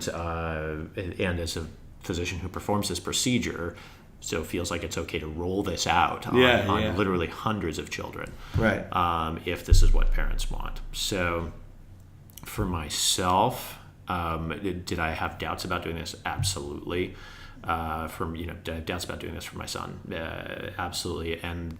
as a physician who performs this procedure, so feels like it's okay to roll this out on literally hundreds of children, Right. if this is what parents want. So for myself, did I have doubts about doing this? Absolutely. Did I have doubts about doing this for my son? Absolutely. And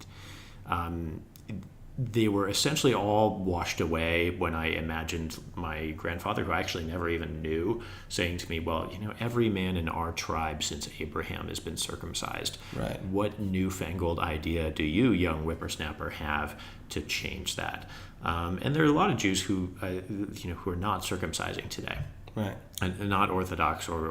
they were essentially all washed away when I imagined my grandfather, who I actually never even knew, saying to me, well, every man in our tribe since Abraham has been circumcised. Right. What newfangled idea do you, young whippersnapper, have to change that? And there are a lot of Jews who are not circumcising today. Right. And not Orthodox or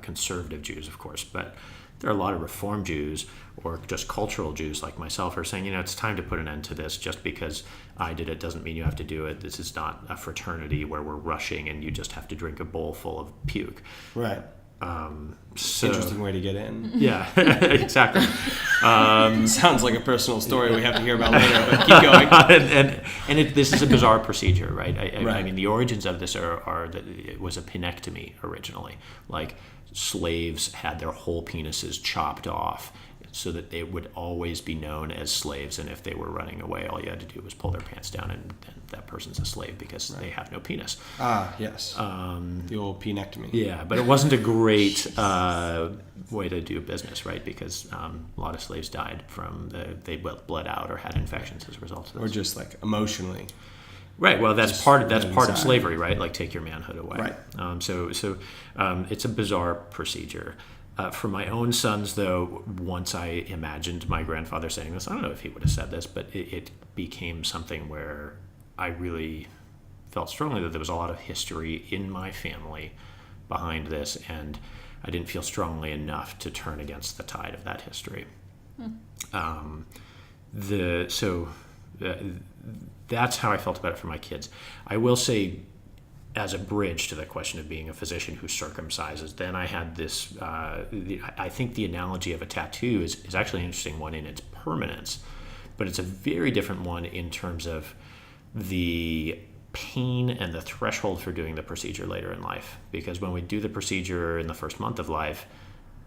conservative Jews, of course, but there are a lot of Reform Jews or just cultural Jews like myself who are saying, it's time to put an end to this. Just because I did it doesn't mean you have to do it. This is not a fraternity where we're rushing and you just have to drink a bowl full of puke. Right. So, Interesting way to get in. Yeah, exactly. Sounds like a personal story we have to hear about later, but keep going. This is a bizarre procedure, right? I Right. mean, the origins of this are that it was a penectomy originally. Like slaves had their whole penises chopped off so that they would always be known as slaves, and if they were running away, all you had to do was pull their pants down, and that person's a slave because they have no penis. Ah, yes. The old penectomy. Yeah, but it wasn't a great way to do business, right? Because a lot of slaves died they bled out or had infections as a result of this. Or just emotionally. Right. Well, that's Just part of inside. slavery, right? Like take your manhood away. Right. So it's a bizarre procedure. For my own sons, though, once I imagined my grandfather saying this, I don't know if he would have said this, but it became something where I really felt strongly that there was a lot of history in my family behind this, and I didn't feel strongly enough to turn against the tide of that history. That's how I felt about it for my kids. I will say, as a bridge to the question of being a physician who circumcises, then I had this, I think the analogy of a tattoo is actually an interesting one in its permanence, but it's a very different one in terms of the pain and the threshold for doing the procedure later in life. Because when we do the procedure in the first month of life,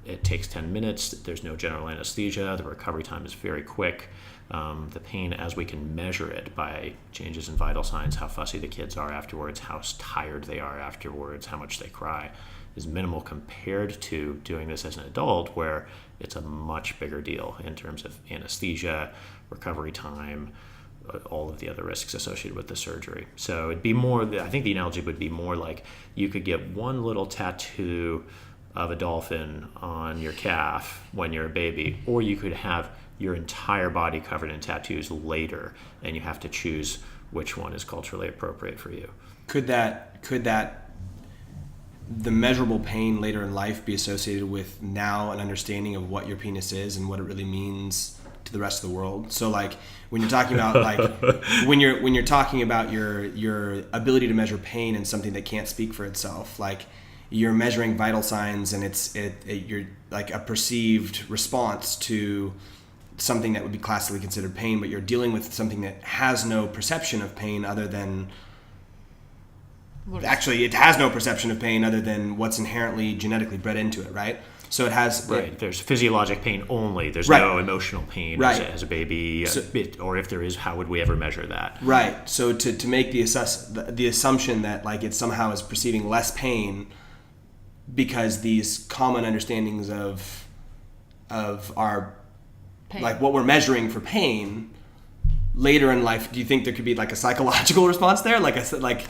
It takes 10 minutes. There's no general anesthesia. The recovery time is very quick. The pain, as we can measure it by changes in vital signs, how fussy the kids are afterwards, how tired they are afterwards, how much they cry, is minimal compared to doing this as an adult, where it's a much bigger deal in terms of anesthesia, recovery time, all of the other risks associated with the surgery. So it'd be more, I think the analogy would be more like you could get one little tattoo of a dolphin on your calf when you're a baby, or you could have your entire body covered in tattoos later, and you have to choose which one is culturally appropriate for you. Could that the measurable pain later in life be associated with now an understanding of what your penis is and what it really means to the rest of the world? So like when you're talking about like when you're talking about your ability to measure pain in something that can't speak for itself, like you're measuring vital signs and you're like a perceived response to something that would be classically considered pain, but you're dealing with something that has no perception of pain other than actually it has no perception of pain other than what's inherently genetically bred into it, right? So it has there's physiologic pain only. There's right. no emotional pain as a baby, so, or if there is, how would we ever measure that? Right. So to make the assumption that like it somehow is perceiving less pain because these common understandings of our pain. Like what we're measuring for pain later in life, do you think there could be like a psychological response there? Like I said, like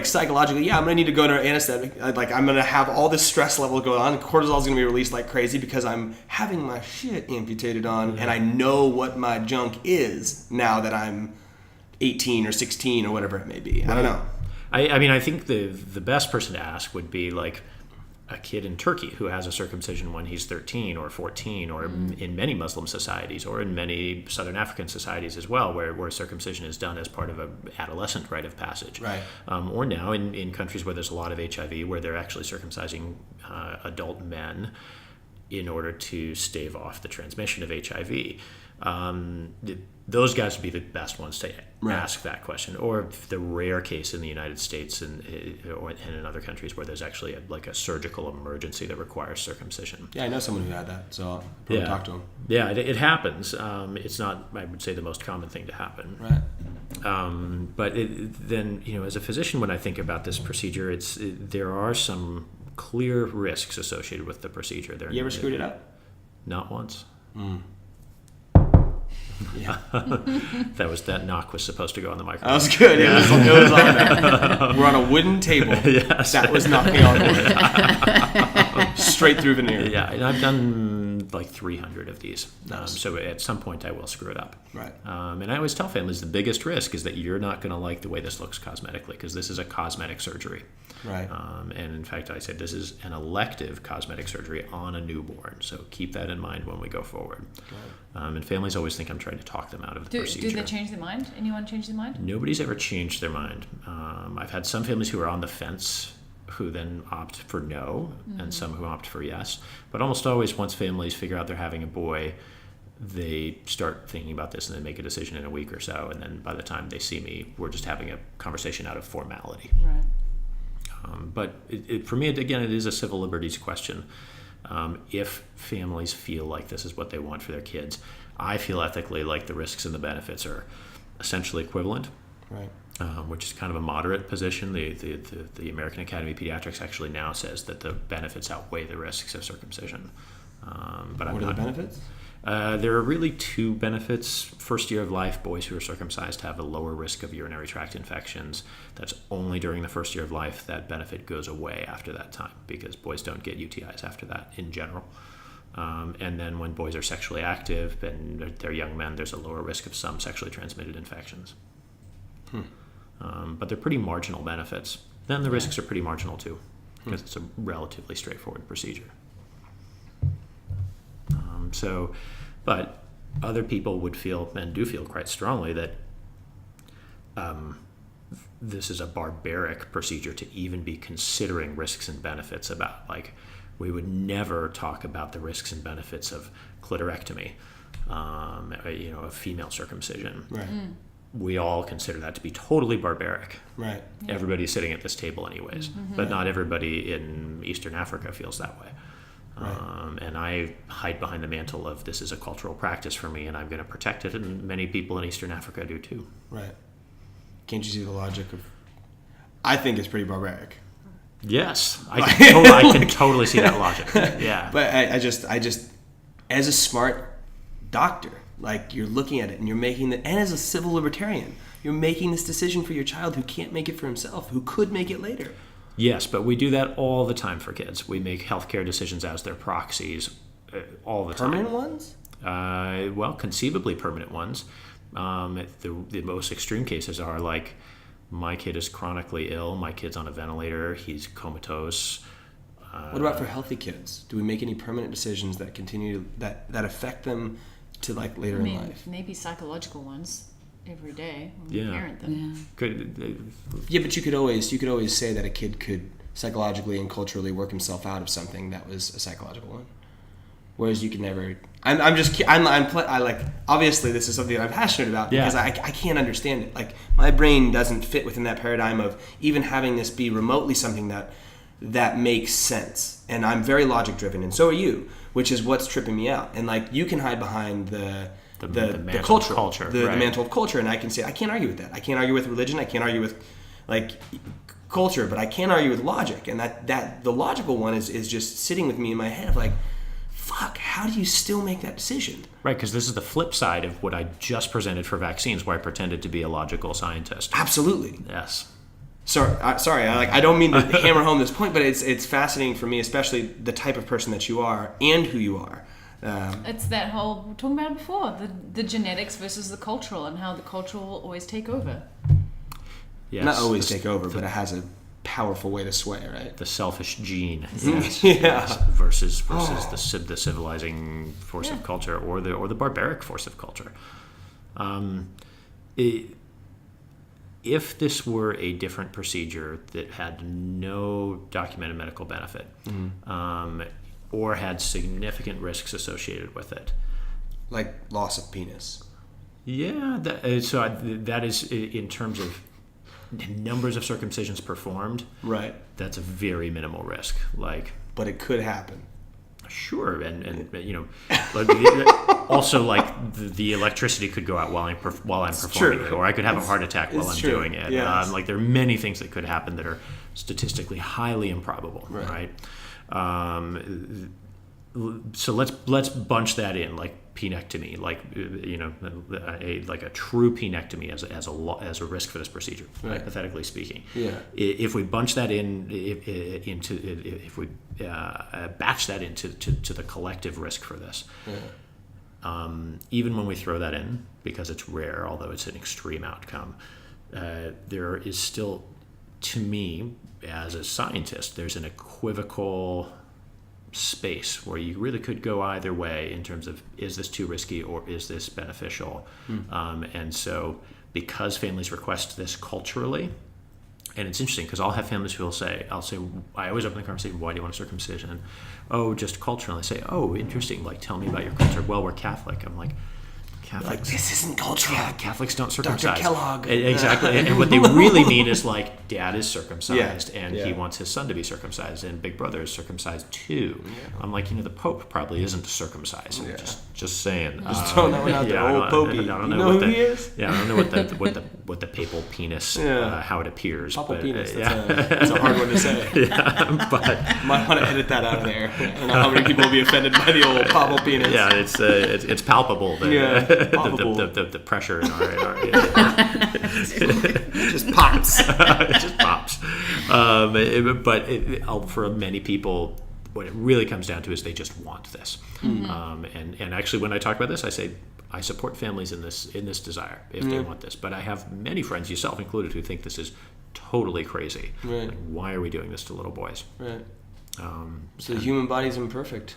psychologically, yeah, I'm gonna need to go to anesthetic. Like I'm gonna have all this stress level going on. Cortisol is gonna be released like crazy because I'm having my shit amputated on, and I know what my junk is now that I'm 18 or 16 or whatever it may be. I don't know. I mean, I think the best person to ask would be like a kid in Turkey who has a circumcision when he's 13 or 14, or in many Muslim societies, or in many Southern African societies as well, where circumcision is done as part of an adolescent rite of passage. Right. Or now in countries where there's a lot of HIV, where they're actually circumcising adult men in order to stave off the transmission of HIV. Those guys would be the best ones to ask that question. Or the rare case in the United States and in other countries where there's actually a surgical emergency that requires circumcision. Yeah, I know someone who had that, so I'll probably talk to him. Yeah, it happens. It's not, I would say, the most common thing to happen. Right. But then, as a physician, when I think about this procedure, there are some clear risks associated with the procedure. You ever screwed it up? Not once. Yeah. that knock was supposed to go on the microphone. That was good. Yeah. It was on there. We're on a wooden table. Yes. That was knocking on straight through veneer. Yeah, and I've done like 300 of these. So at some point I will screw it up. Right. And I always tell families the biggest risk is that you're not going to like the way this looks cosmetically, because this is a cosmetic surgery. Right. And in fact, I said this is an elective cosmetic surgery on a newborn. So keep that in mind when we go forward. Right. And families always think I'm trying to talk them out of the procedure. Do they change their mind? Anyone change their mind? Nobody's ever changed their mind. I've had some families who are on the fence who then opt for no, and some who opt for yes. But almost always, once families figure out they're having a boy, they start thinking about this and they make a decision in a week or so. And then by the time they see me, we're just having a conversation out of formality. Right. But for me, again, it is a civil liberties question. If families feel like this is what they want for their kids, I feel ethically like the risks and the benefits are essentially equivalent, right? Which is kind of a moderate position. The American Academy of Pediatrics actually now says that the benefits outweigh the risks of circumcision. But what are the benefits? There are really two benefits. First year of life, boys who are circumcised have a lower risk of urinary tract infections. That's only during the first year of life. That benefit goes away after that time because boys don't get UTIs after that in general. And then when boys are sexually active and they're young men, there's a lower risk of some sexually transmitted infections. But they're pretty marginal benefits. Then the risks are pretty marginal too, because it's a relatively straightforward procedure. But other people would feel, and do feel quite strongly, that this is a barbaric procedure to even be considering risks and benefits about. Like, we would never talk about the risks and benefits of clitorectomy, of female circumcision. Right. We all consider that to be totally barbaric. Right. Everybody's sitting at this table anyways, but not everybody in Eastern Africa feels that way. And I hide behind the mantle of this is a cultural practice for me, and I'm going to protect it, and many people in Eastern Africa do too. Right. Can't you see the logic of... I think it's pretty barbaric. Yes. I can totally see that logic. Yeah. But I just, as a smart doctor, like, you're looking at it and you're making and as a civil libertarian, you're making this decision for your child who can't make it for himself, who could make it later. Yes, but we do that all the time for kids. We make healthcare decisions as their proxies all the time. Permanent ones? Well, conceivably permanent ones. The most extreme cases are like, my kid is chronically ill, my kid's on a ventilator, he's comatose. What about for healthy kids? Do we make any permanent decisions that continue that affect them to like later in life? Maybe psychological ones every day when we parent them. Yeah, but you could always say that a kid could psychologically and culturally work himself out of something that was a psychological one. Whereas you can never. I like, obviously this is something that I'm passionate about because I can't understand it. Like, my brain doesn't fit within that paradigm of even having this be remotely something that makes sense. And I'm very logic driven, and so are you, which is what's tripping me out. And like, you can hide behind the culture, the mantle of culture, and I can say I can't argue with that. I can't argue with religion. I can't argue with like culture, but I can argue with logic. And that the logical one is just sitting with me in my head of like, fuck, how do you still make that decision? Right, because this is the flip side of what I just presented for vaccines, where I pretended to be a logical scientist. Absolutely. Yes. Sorry. I don't mean to hammer home this point, but it's fascinating for me, especially the type of person that you are and who you are. It's that whole, we were talking about it before, the genetics versus the cultural, and how the cultural will always take over. Yes. Not always take over, but it has a powerful way to sway, right? The selfish gene, versus the civilizing force of culture, or the barbaric force of culture. If this were a different procedure that had no documented medical benefit, or had significant risks associated with it, like loss of penis. Yeah, that is in terms of numbers of circumcisions performed. Right. That's a very minimal risk. Like, but it could happen. Sure, and you know, also like the electricity could go out while I'm performing it, or I could have a heart attack while I'm doing it. Yes. Like, there are many things that could happen that are statistically highly improbable. Right. So let's bunch that in, like penectomy, like, you know, a true penectomy as a risk for this procedure, hypothetically speaking. Yeah. If we bunch that in, if we batch that into the collective risk for this, even when we throw that in, because it's rare, although it's an extreme outcome, there is still, to me, as a scientist, there's an equivocal space where you really could go either way in terms of, is this too risky or is this beneficial? And so, because families request this culturally, and it's interesting because I'll have families who will say, I always open the conversation, why do you want a circumcision? Oh, just cultural. And I say, oh, interesting, like, tell me about your culture. Well, we're Catholic. I'm like, Catholics, like, this isn't cultural. Yeah, Catholics don't circumcise. Dr. Kellogg. Exactly. And what they really mean is, like, dad is circumcised and he wants his son to be circumcised, and big brother is circumcised too. I'm like, the Pope probably isn't circumcised. Just saying. Just throwing that one out there. Old Popey. I don't know, you know who he is? Yeah, I don't know what the papal penis, how it appears. Papal penis. That's a hard one to say. But might want to edit that out of there. I don't know how many people will be offended by the old papal penis. Yeah, it's palpable. The pressure in our it just pops. It just pops. But for many people, what it really comes down to is they just want this. And actually, when I talk about this, I say I support families in this desire if they want this. But I have many friends, yourself included, who think this is totally crazy. Right. Like, why are we doing this to little boys? Right. So the human body's imperfect.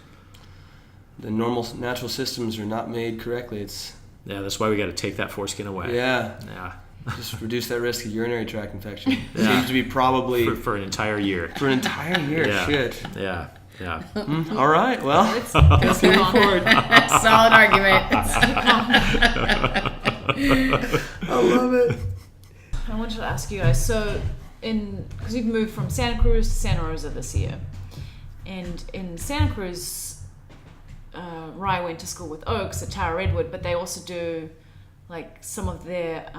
The normal natural systems are not made correctly. Yeah, that's why we got to take that foreskin away. Yeah. Just reduce that risk of urinary tract infection. Seems to be probably for an entire year. For an entire year, shit. Yeah. All right. Well, let's move forward. Solid argument. I love it. I wanted to ask you guys. So, because you've moved from Santa Cruz to Santa Rosa this year, And in Santa Cruz, Rye went to school with Oaks at Tower Redwood, but they also do, like, some of their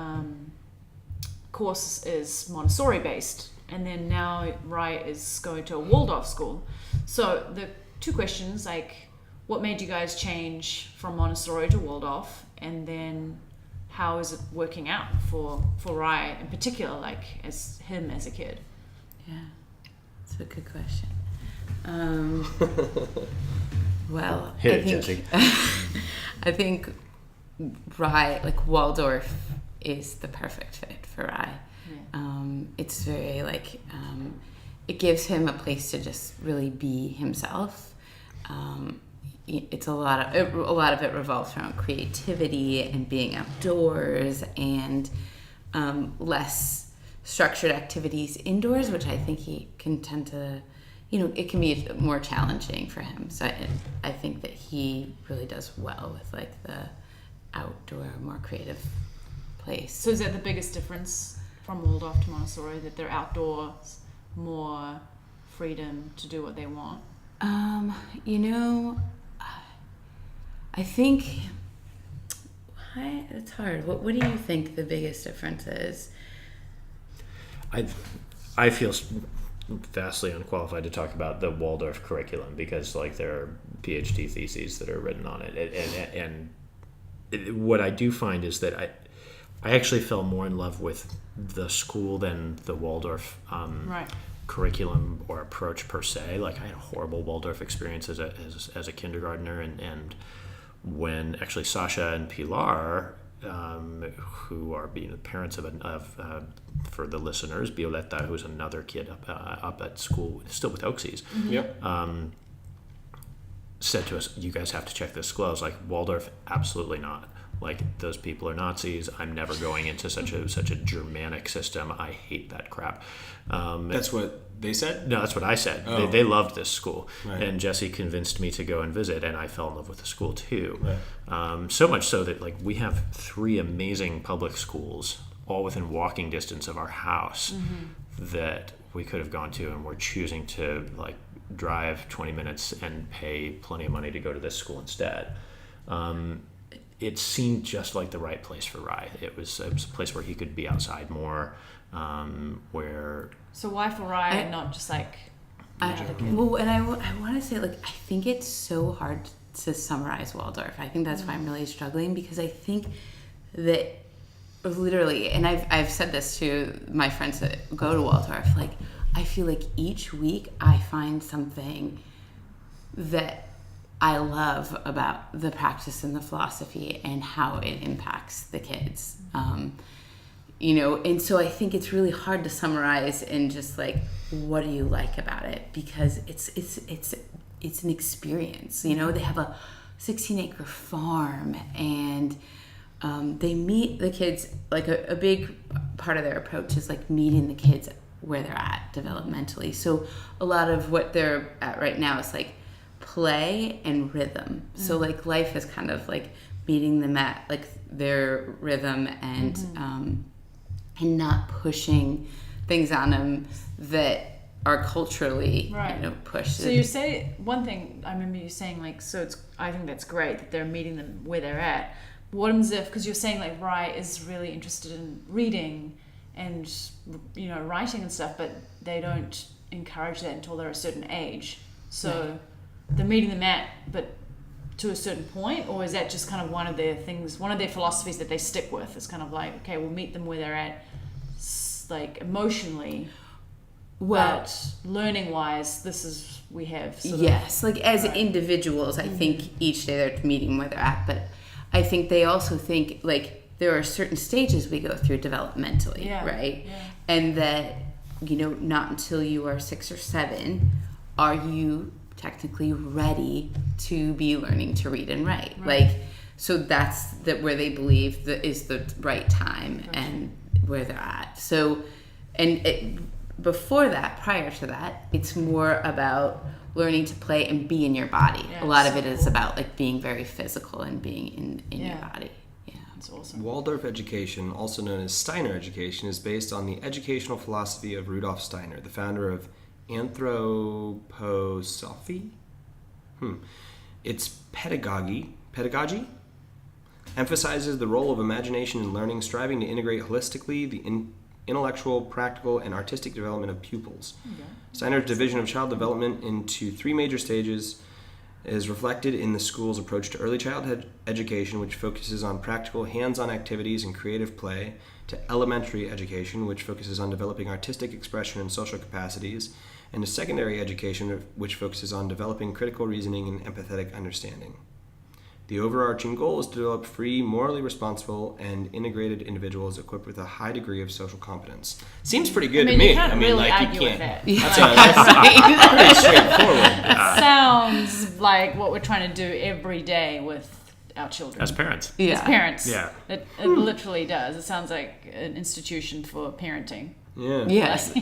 course is Montessori based, and then now Rye is going to a Waldorf school. So the two questions, like, what made you guys change from Montessori to Waldorf, and then how is it working out for Rye in particular, like as him as a kid? Yeah, it's a good question. Well, I think Rye, like Waldorf, is the perfect fit for Rye. Yeah. It's very like it gives him a place to just really be himself. It's a lot of it revolves around creativity and being outdoors and less structured activities indoors, which I think he can tend to, it can be more challenging for him. So I think that he really does well with like the outdoor, more creative place. So is that the biggest difference from Waldorf to Montessori, that they're outdoors, more freedom to do what they want? I think it's hard. What do you think the biggest difference is? I feel vastly unqualified to talk about the Waldorf curriculum because like there are PhD theses that are written on it, and what I do find is that I actually fell more in love with the school than the Waldorf curriculum or approach per se. Like I had a horrible Waldorf experience as a kindergartner, and when actually Sasha and Pilar, who are being the parents of for the listeners, Violetta, who's another kid up at school, still with Oaksies, Yep. said to us, "You guys have to check this school." I was like, "Waldorf, absolutely not. Like those people are Nazis. I'm never going into such a Germanic system. I hate that crap." That's what they said? No, that's what I said. Oh. They loved this school, right. And Jesse convinced me to go and visit, and I fell in love with the school too. Right. So much so that like we have 3 amazing public schools all within walking distance of our house that we could have gone to, and we're choosing to like drive 20 minutes and pay plenty of money to go to this school instead. It seemed just like the right place for Rye. It was a place where he could be outside more, where... So why for Rye and not just like another kid? Well, and I want to say, like, I think it's so hard to summarize Waldorf. I think that's why I'm really struggling, because I think that literally, and I've said this to my friends that go to Waldorf, like, I feel like each week I find something that I love about the practice and the philosophy and how it impacts the kids. And so I think it's really hard to summarize in just like, what do you like about it? Because it's an experience. They have a 16-acre farm, and they meet the kids. Like a big part of their approach is like meeting the kids where they're at developmentally. So a lot of what they're at right now is like play and rhythm. So like life is kind of like meeting them at like their rhythm and not pushing things on them that are culturally pushed. So you say one thing, I remember you saying like, I think that's great that they're meeting them where they're at. What happens if, because you're saying like Rye is really interested in reading and writing and stuff, but they don't encourage that until they're a certain age. So they're meeting them at, but to a certain point, or is that just kind of one of their things, one of their philosophies that they stick with? It's kind of like, okay, we'll meet them where they're at, like emotionally, but learning wise, this is we have. Yes, like as individuals, I think each day they're meeting where they're at, but I think they also think like there are certain stages we go through developmentally, right? Yeah. And that not until you are 6 or 7 are you technically ready to be learning to read and write. Like, so that's where they believe that is the right time and where they're at. So, before that, prior to that, it's more about learning to play and be in your body. A lot of it is about like being very physical and being in your body. Yeah, that's awesome. Waldorf education, also known as Steiner education, is based on the educational philosophy of Rudolf Steiner, the founder of anthroposophy. Its pedagogy emphasizes the role of imagination in learning, striving to integrate holistically the intellectual, practical, and artistic development of pupils. Steiner's division of child development into 3 major stages is reflected in the school's approach to early childhood education, which focuses on practical, hands-on activities and creative play, to elementary education, which focuses on developing artistic expression and social capacities, and to secondary education, which focuses on developing critical reasoning and empathetic understanding. The overarching goal is to develop free, morally responsible, and integrated individuals equipped with a high degree of social competence. Seems pretty good to me. You can't really argue with it. That's pretty straightforward. It sounds like what we're trying to do every day with our children. As parents. As parents. Yeah. It literally does. It sounds like an institution for parenting. Yeah. Yes.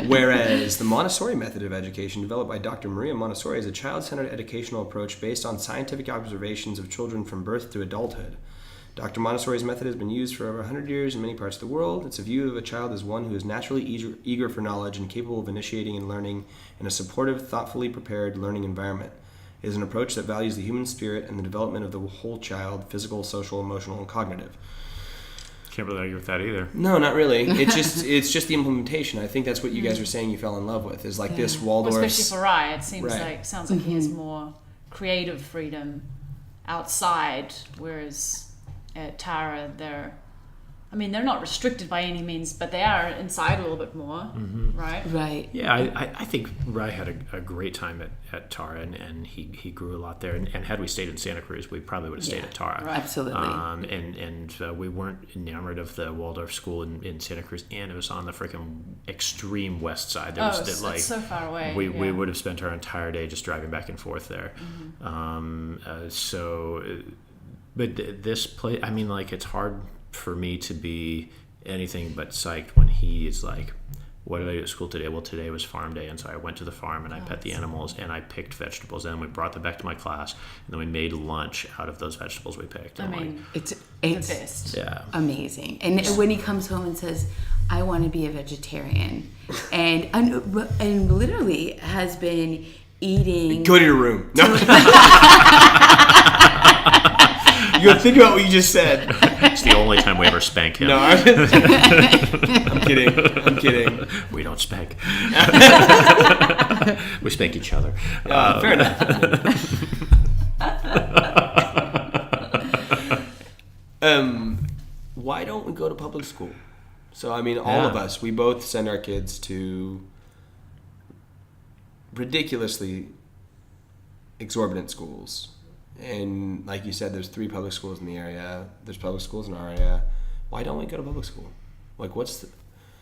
Whereas the Montessori method of education, developed by Dr. Maria Montessori, is a child-centered educational approach based on scientific observations of children from birth to adulthood. Dr. Montessori's method has been used for over 100 years in many parts of the world. It's a view of a child as one who is naturally eager for knowledge and capable of initiating and learning in a supportive, thoughtfully prepared learning environment. It is an approach that values the human spirit and the development of the whole child, physical, social, emotional, and cognitive. Can't really argue with that either. No, not really. It's just the implementation. I think that's what you guys were saying you fell in love with, is like this Waldorf. Well, especially for Rye, it sounds like he has more creative freedom outside, whereas at Tara they're not restricted by any means, but they are inside a little bit more, right? Right. Yeah, I think Rye had a great time at Tara, and he grew a lot there. And had we stayed in Santa Cruz, we probably would have stayed at Tara. Right. Absolutely. And we weren't enamored of the Waldorf school in Santa Cruz, and it was on the freaking extreme west side. It's so far away. We would have spent our entire day just driving back and forth there. But this place, it's hard for me to be anything but psyched when he is like, what did I do at school today? Well, today was farm day, and so I went to the farm and I pet the animals and I picked vegetables, and we brought them back to my class, and then we made lunch out of those vegetables we picked. It's the best. Yeah, amazing. And when he comes home and says, I want to be a vegetarian, and literally has been eating. Go to your room. No. You gotta think about what you just said. it's the only time we ever spank him. No, I'm kidding. We don't spank. We spank each other. Fair enough. Why don't we go to public school? So, all of us, we both send our kids to ridiculously exorbitant schools. And like you said, there's 3 public schools in the area. There's public schools in our area. Why don't we go to public school? Like,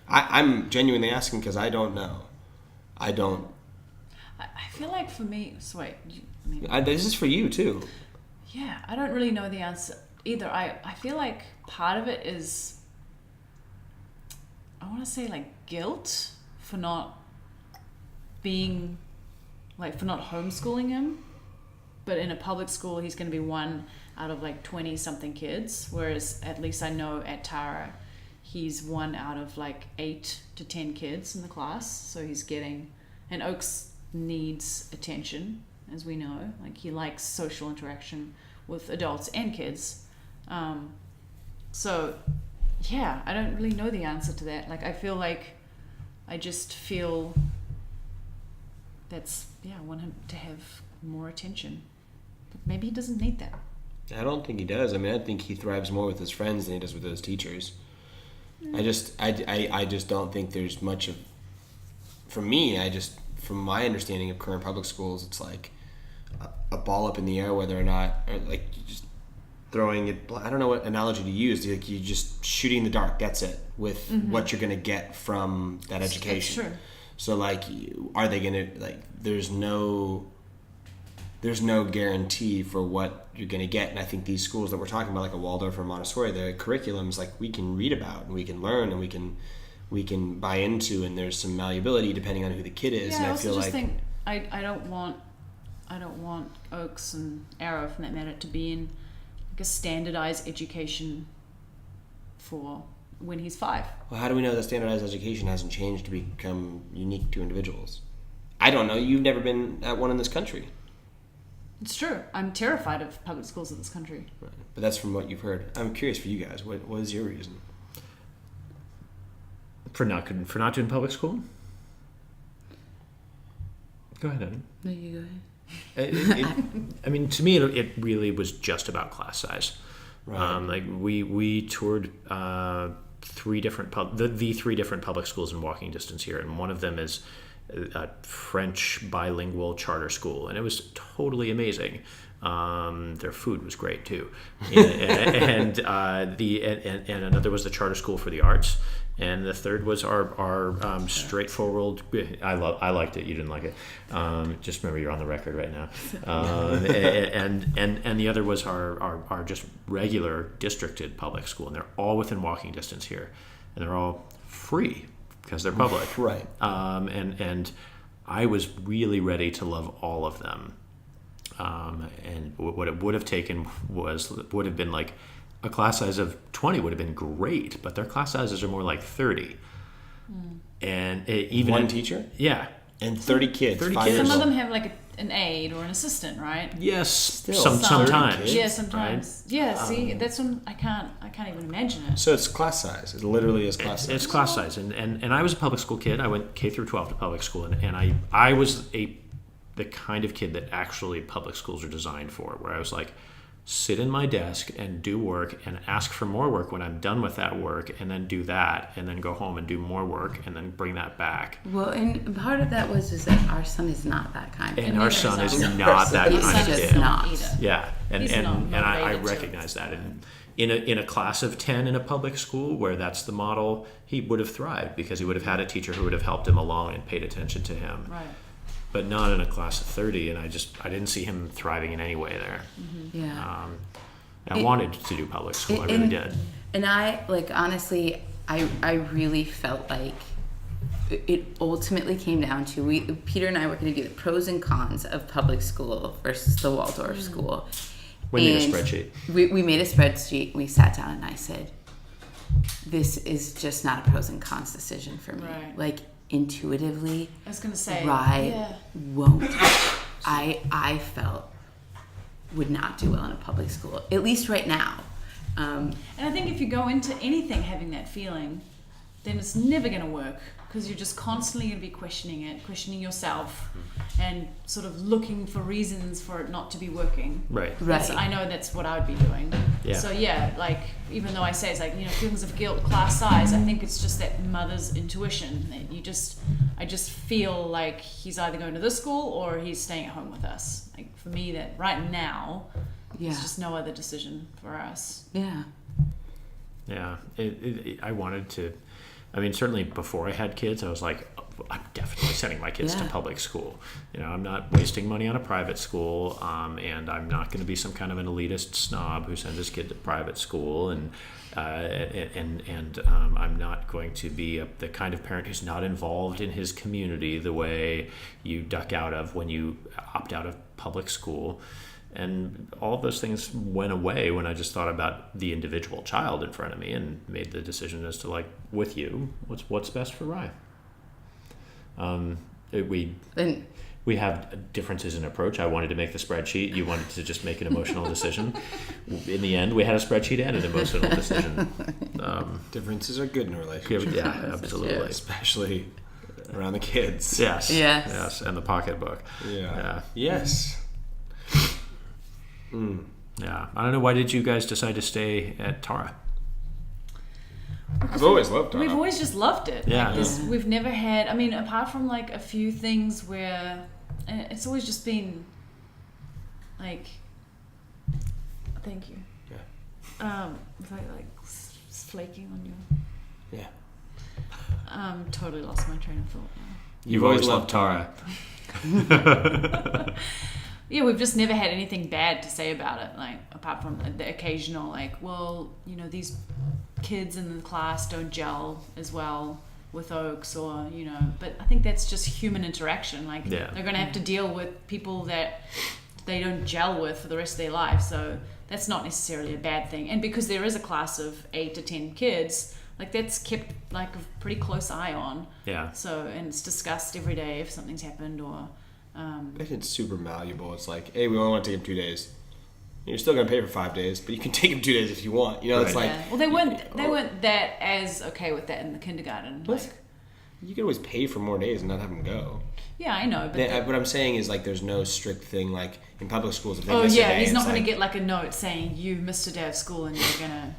I'm genuinely asking because I don't know. I feel like for me, this is for you too. Yeah, I don't really know the answer either. I feel like part of it is, I want to say like guilt for not being, for not homeschooling him. But in a public school, he's going to be one out of 20 something kids, whereas at least I know at Tara, he's one out of 8 to 10 kids in the class. So he's getting, and Oaks needs attention, as we know. He likes social interaction with adults and kids. So yeah, I don't really know the answer to that. I just feel I want him to have more attention. But maybe he doesn't need that. I don't think he does. I think he thrives more with his friends than he does with his teachers. I just don't think there's much of, for me, from my understanding of current public schools, it's like a ball up in the air whether or not, or you just throwing it, I don't know what analogy to use, you just shooting in the dark, that's it, with what you're going to get from that education. That's true. So are they going to, there's no guarantee for what you're going to get. And I think these schools that we're talking about, like a Waldorf or Montessori, the curriculums we can read about and we can learn and we can buy into, and there's some malleability depending on who the kid is. Yeah, and I also think I don't want Oaks and Arrow, for that matter, to be in a standardized education for when he's 5. Well, how do we know that standardized education hasn't changed to become unique to individuals? I don't know. You've never been at one in this country. It's true. I'm terrified of public schools in this country. Right. But that's from what you've heard. I'm curious for you guys. What is your reason? For not doing public school? Go ahead, Adam. No, you go ahead. I mean, to me, it really was just about class size. Right. Like we toured the three different public schools in walking distance here, and one of them is a French bilingual charter school, and it was totally amazing. Their food was great too, and another was the charter school for the arts, and the third was our straightforward. I liked it. You didn't like it. Just remember, you're on the record right now. And the other was our just regular districted public school, and they're all within walking distance here, and they're all free because they're public. Right. And I was really ready to love all of them. And what it would have taken would have been like a class size of 20 would have been great, but their class sizes are more like 30. And even one teacher? Yeah. And 30 kids. 30 5 kids. years Some of old. them have like an aide or an assistant, right? Yes, Still, sometimes. kids. Yeah, sometimes. Right? Yeah, see, that's when I can't even imagine it. So it's class size. It literally is class size. It's class size, and I was a public school kid. I went K through 12 to public school, and I was the kind of kid that actually public schools are designed for, where I was like, sit in my desk and do work and ask for more work when I'm done with that work, and then do that, and then go home and do more work, and then bring that back. Well, and part of that is that our son is not that kind of And neither our is son is ours. not that He's kind of just kid. not. Either. Yeah, and He's and, not and I motivated to- recognize that. And in a class of 10 in a public school where that's the model, he would have thrived because he would have had a teacher who would have helped him along and paid attention to him. Right. But not in a class of 30, and I didn't see him thriving in any way there. Yeah. I wanted to do public school. I really did. And I, honestly, I really felt like it ultimately came down to Peter and I were going to do the pros and cons of public school versus the Waldorf school. We made a And spreadsheet. We made a spreadsheet. We sat down and I said, this is just not a pros and cons decision for me. Right. Like, intuitively, I was going to say, Rye yeah. won't. I felt would not do well in a public school, at least right now. And I think if you go into anything having that feeling, then it's never going to work because you're just constantly going to be questioning it, questioning yourself, and sort of looking for reasons for it not to be working. Right. Right. I know that's what I would be doing. Yeah. So yeah, like even though I say it's like, feelings of guilt, class size, I think it's just that mother's intuition that I just feel like he's either going to this school or he's staying at home with us. Like for me, that right now, Yeah. there's just no other decision for us. Yeah. Yeah. I wanted to. I mean, certainly before I had kids, I was like, I'm definitely sending my kids to Yeah. public school. I'm not wasting money on a private school, and I'm not going to be some kind of an elitist snob who sends his kid to private school, and I'm not going to be the kind of parent who's not involved in his community the way you duck out of when you opt out of public school. And all of those things went away when I just thought about the individual child in front of me and made the decision as to, like, with you, what's best for Rye. We have differences in approach. I wanted to make the spreadsheet. You wanted to just make an emotional decision. In the end, we had a spreadsheet and an emotional decision. Differences are good in a relationship. Yeah, absolutely. Especially around the kids. Yes. Yes. Yes. And the pocketbook. Yeah. Yes. Yeah. I don't know. Why did you guys decide to stay at Tara? I've always loved We've Tara. always just loved it. Yeah. Like this, we've never had, apart from like a few things where it's always just been like, thank you. Yeah. It's like flaking on your, Yeah. totally lost my train of thought now. You've always loved Tara. Yeah, we've just never had anything bad to say about it, like apart from the occasional like, well, these kids in the class don't gel as well with Oaks, or but I think that's just human interaction. Like Yeah. they're going to have to deal with people that they don't gel with for the rest of their life, so that's not necessarily a bad thing. And because there is a class of 8 to 10 kids, Like that's kept like a pretty close eye on. Yeah. So, and it's discussed every day if something's happened or. I think it's super malleable. It's like, hey, we only want to take him 2 days. You're still gonna pay for 5 days, but you can take him 2 days if you want. You know, it's like. Yeah. Well, they weren't that as okay with that in the kindergarten. Like, you can always pay for more days and not have them go. yeah, I know, but What I'm saying is like, there's no strict thing like in public schools. If they miss a day, he's not it's going like, to get like a note saying you missed a day of school and you're gonna,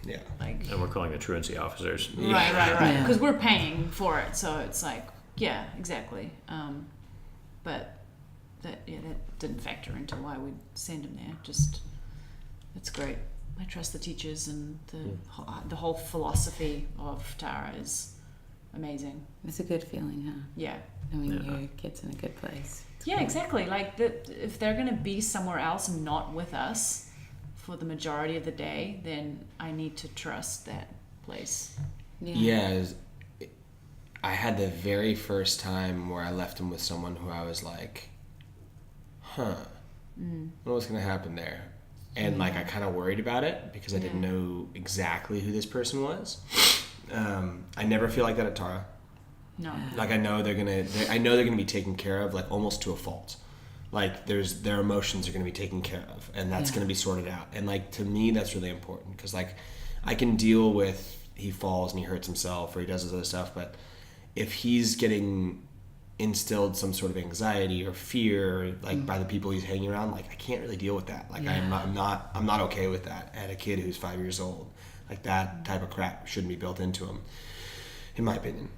Yeah. like. And we're calling the truancy officers. Right. Yeah. Because we're paying for it, so it's like, yeah, exactly. But that didn't factor into why we'd send him there. Just, it's great. I trust the teachers, and the whole philosophy of Tara is amazing. It's a good feeling, huh? Yeah. Knowing your kid's in a good place. Yeah, exactly. Like if they're going to be somewhere else, not with us, for the majority of the day, then I need to trust that place. Yeah. I had the very first time where I left him with someone who I was like, what's going to happen there? And like I kind of worried about it because I didn't know exactly who this person was. I never feel like that at Tara. No. Like I know they're gonna be taken care of, like almost to a fault. Like their emotions are gonna be taken care of, and that's gonna be sorted out. And like to me, that's really important because like I can deal with he falls and he hurts himself or he does this other stuff, but if he's getting instilled some sort of anxiety or fear like by the people he's hanging around, like I can't really deal with that. Like I'm not okay with that at a kid who's 5 years old. Like that type of crap shouldn't be built into him, in my opinion.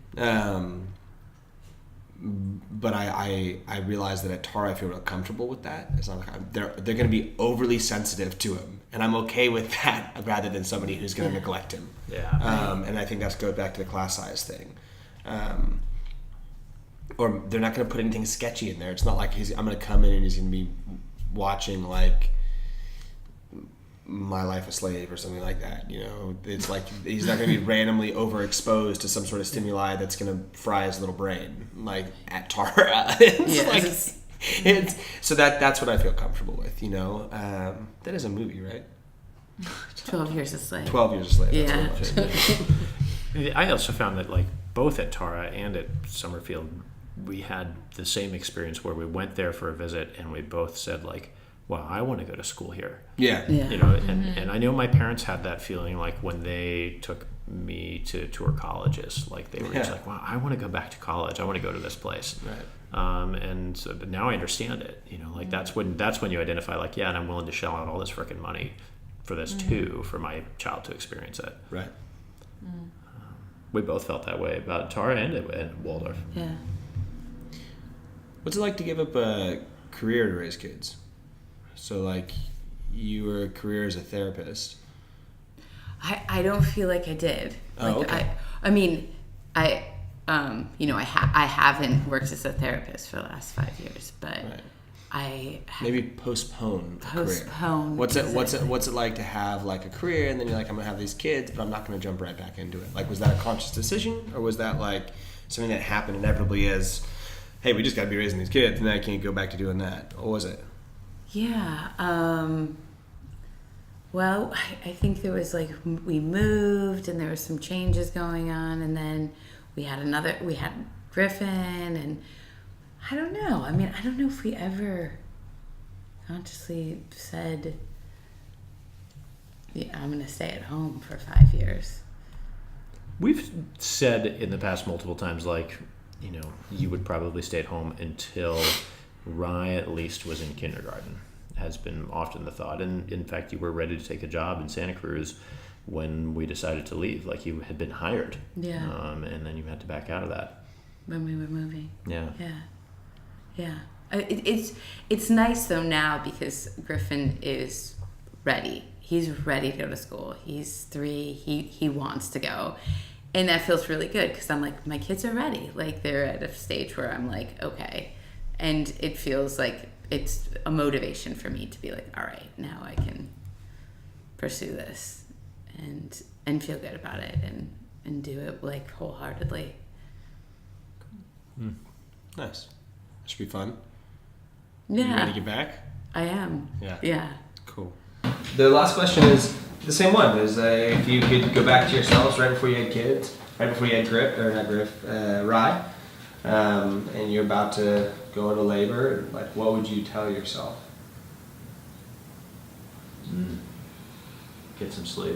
But I realize that at Tara I feel real comfortable with that. It's not like they're going to be overly sensitive to him, and I'm okay with that rather than somebody who's going to neglect him. Yeah. And I think that's goes back to the class size thing. Or they're not going to put anything sketchy in there. It's not like I'm going to come in and he's going to be watching like My Life a Slave or something like that. You know, it's like he's not going to be randomly overexposed to some sort of stimuli that's going to fry his little brain, like at Tara. So that's what I feel comfortable with. You know, that is a movie, right? 12 Years a Slave. 12 Years a Slave. Yeah. That's what it was. I also found that like both at Tara and at Summerfield, we had the same experience where we went there for a visit and we both said like, wow, I want to go to school here. Yeah. You know, and I know my parents had that feeling like when they took me to tour colleges, like they were just like, wow, I want to go back to college. I want to go to this place. Right. And so, but now I understand it, you know, like that's when you identify like, yeah, and I'm willing to shell out all this freaking money for this too, for my child to experience it. Right. We both felt that way about Tara and Waldorf. Yeah. What's it like to give up a career to raise kids? So, like, you were a career as a therapist. I don't feel like I did. Like, okay. I mean, I haven't worked as a therapist for the last 5 years, but Right. I Maybe postpone a career. postponed. What's it like to have like a career and then you're like, I'm gonna have these kids, but I'm not gonna jump right back into it? Like, was that a conscious decision, or was that like something that happened inevitably as, hey, we just gotta be raising these kids and then I can't go back to doing that? Or was it? Yeah. Well, I think there was like we moved and there was some changes going on, and then we had Griffin, and I don't know. I mean, I don't know if we ever consciously said, yeah, I'm going to stay at home for 5 years. We've said in the past multiple times, like, you know, you would probably stay at home until Rye at least was in kindergarten, has been often the thought. And in fact, you were ready to take a job in Santa Cruz when we decided to leave. Like, you had been hired. Yeah. And then you had to back out of that. When we were moving. Yeah. Yeah. It's nice though now because Griffin is ready. He's ready to go to school. He's 3. He wants to go. And that feels really good because I'm like, my kids are ready. Like, they're at a stage where I'm like, okay. And it feels like it's a motivation for me to be like, all right, now I can pursue this and feel good about it and do it like wholeheartedly. Nice. Should be fun. Yeah. You ready to get back? I am. Yeah. Yeah. Cool. The last question is, the same one. Is if you could go back to yourselves right before you had kids, right before you had Rye, and you're about to go into labor, like what would you tell yourself? Get some sleep.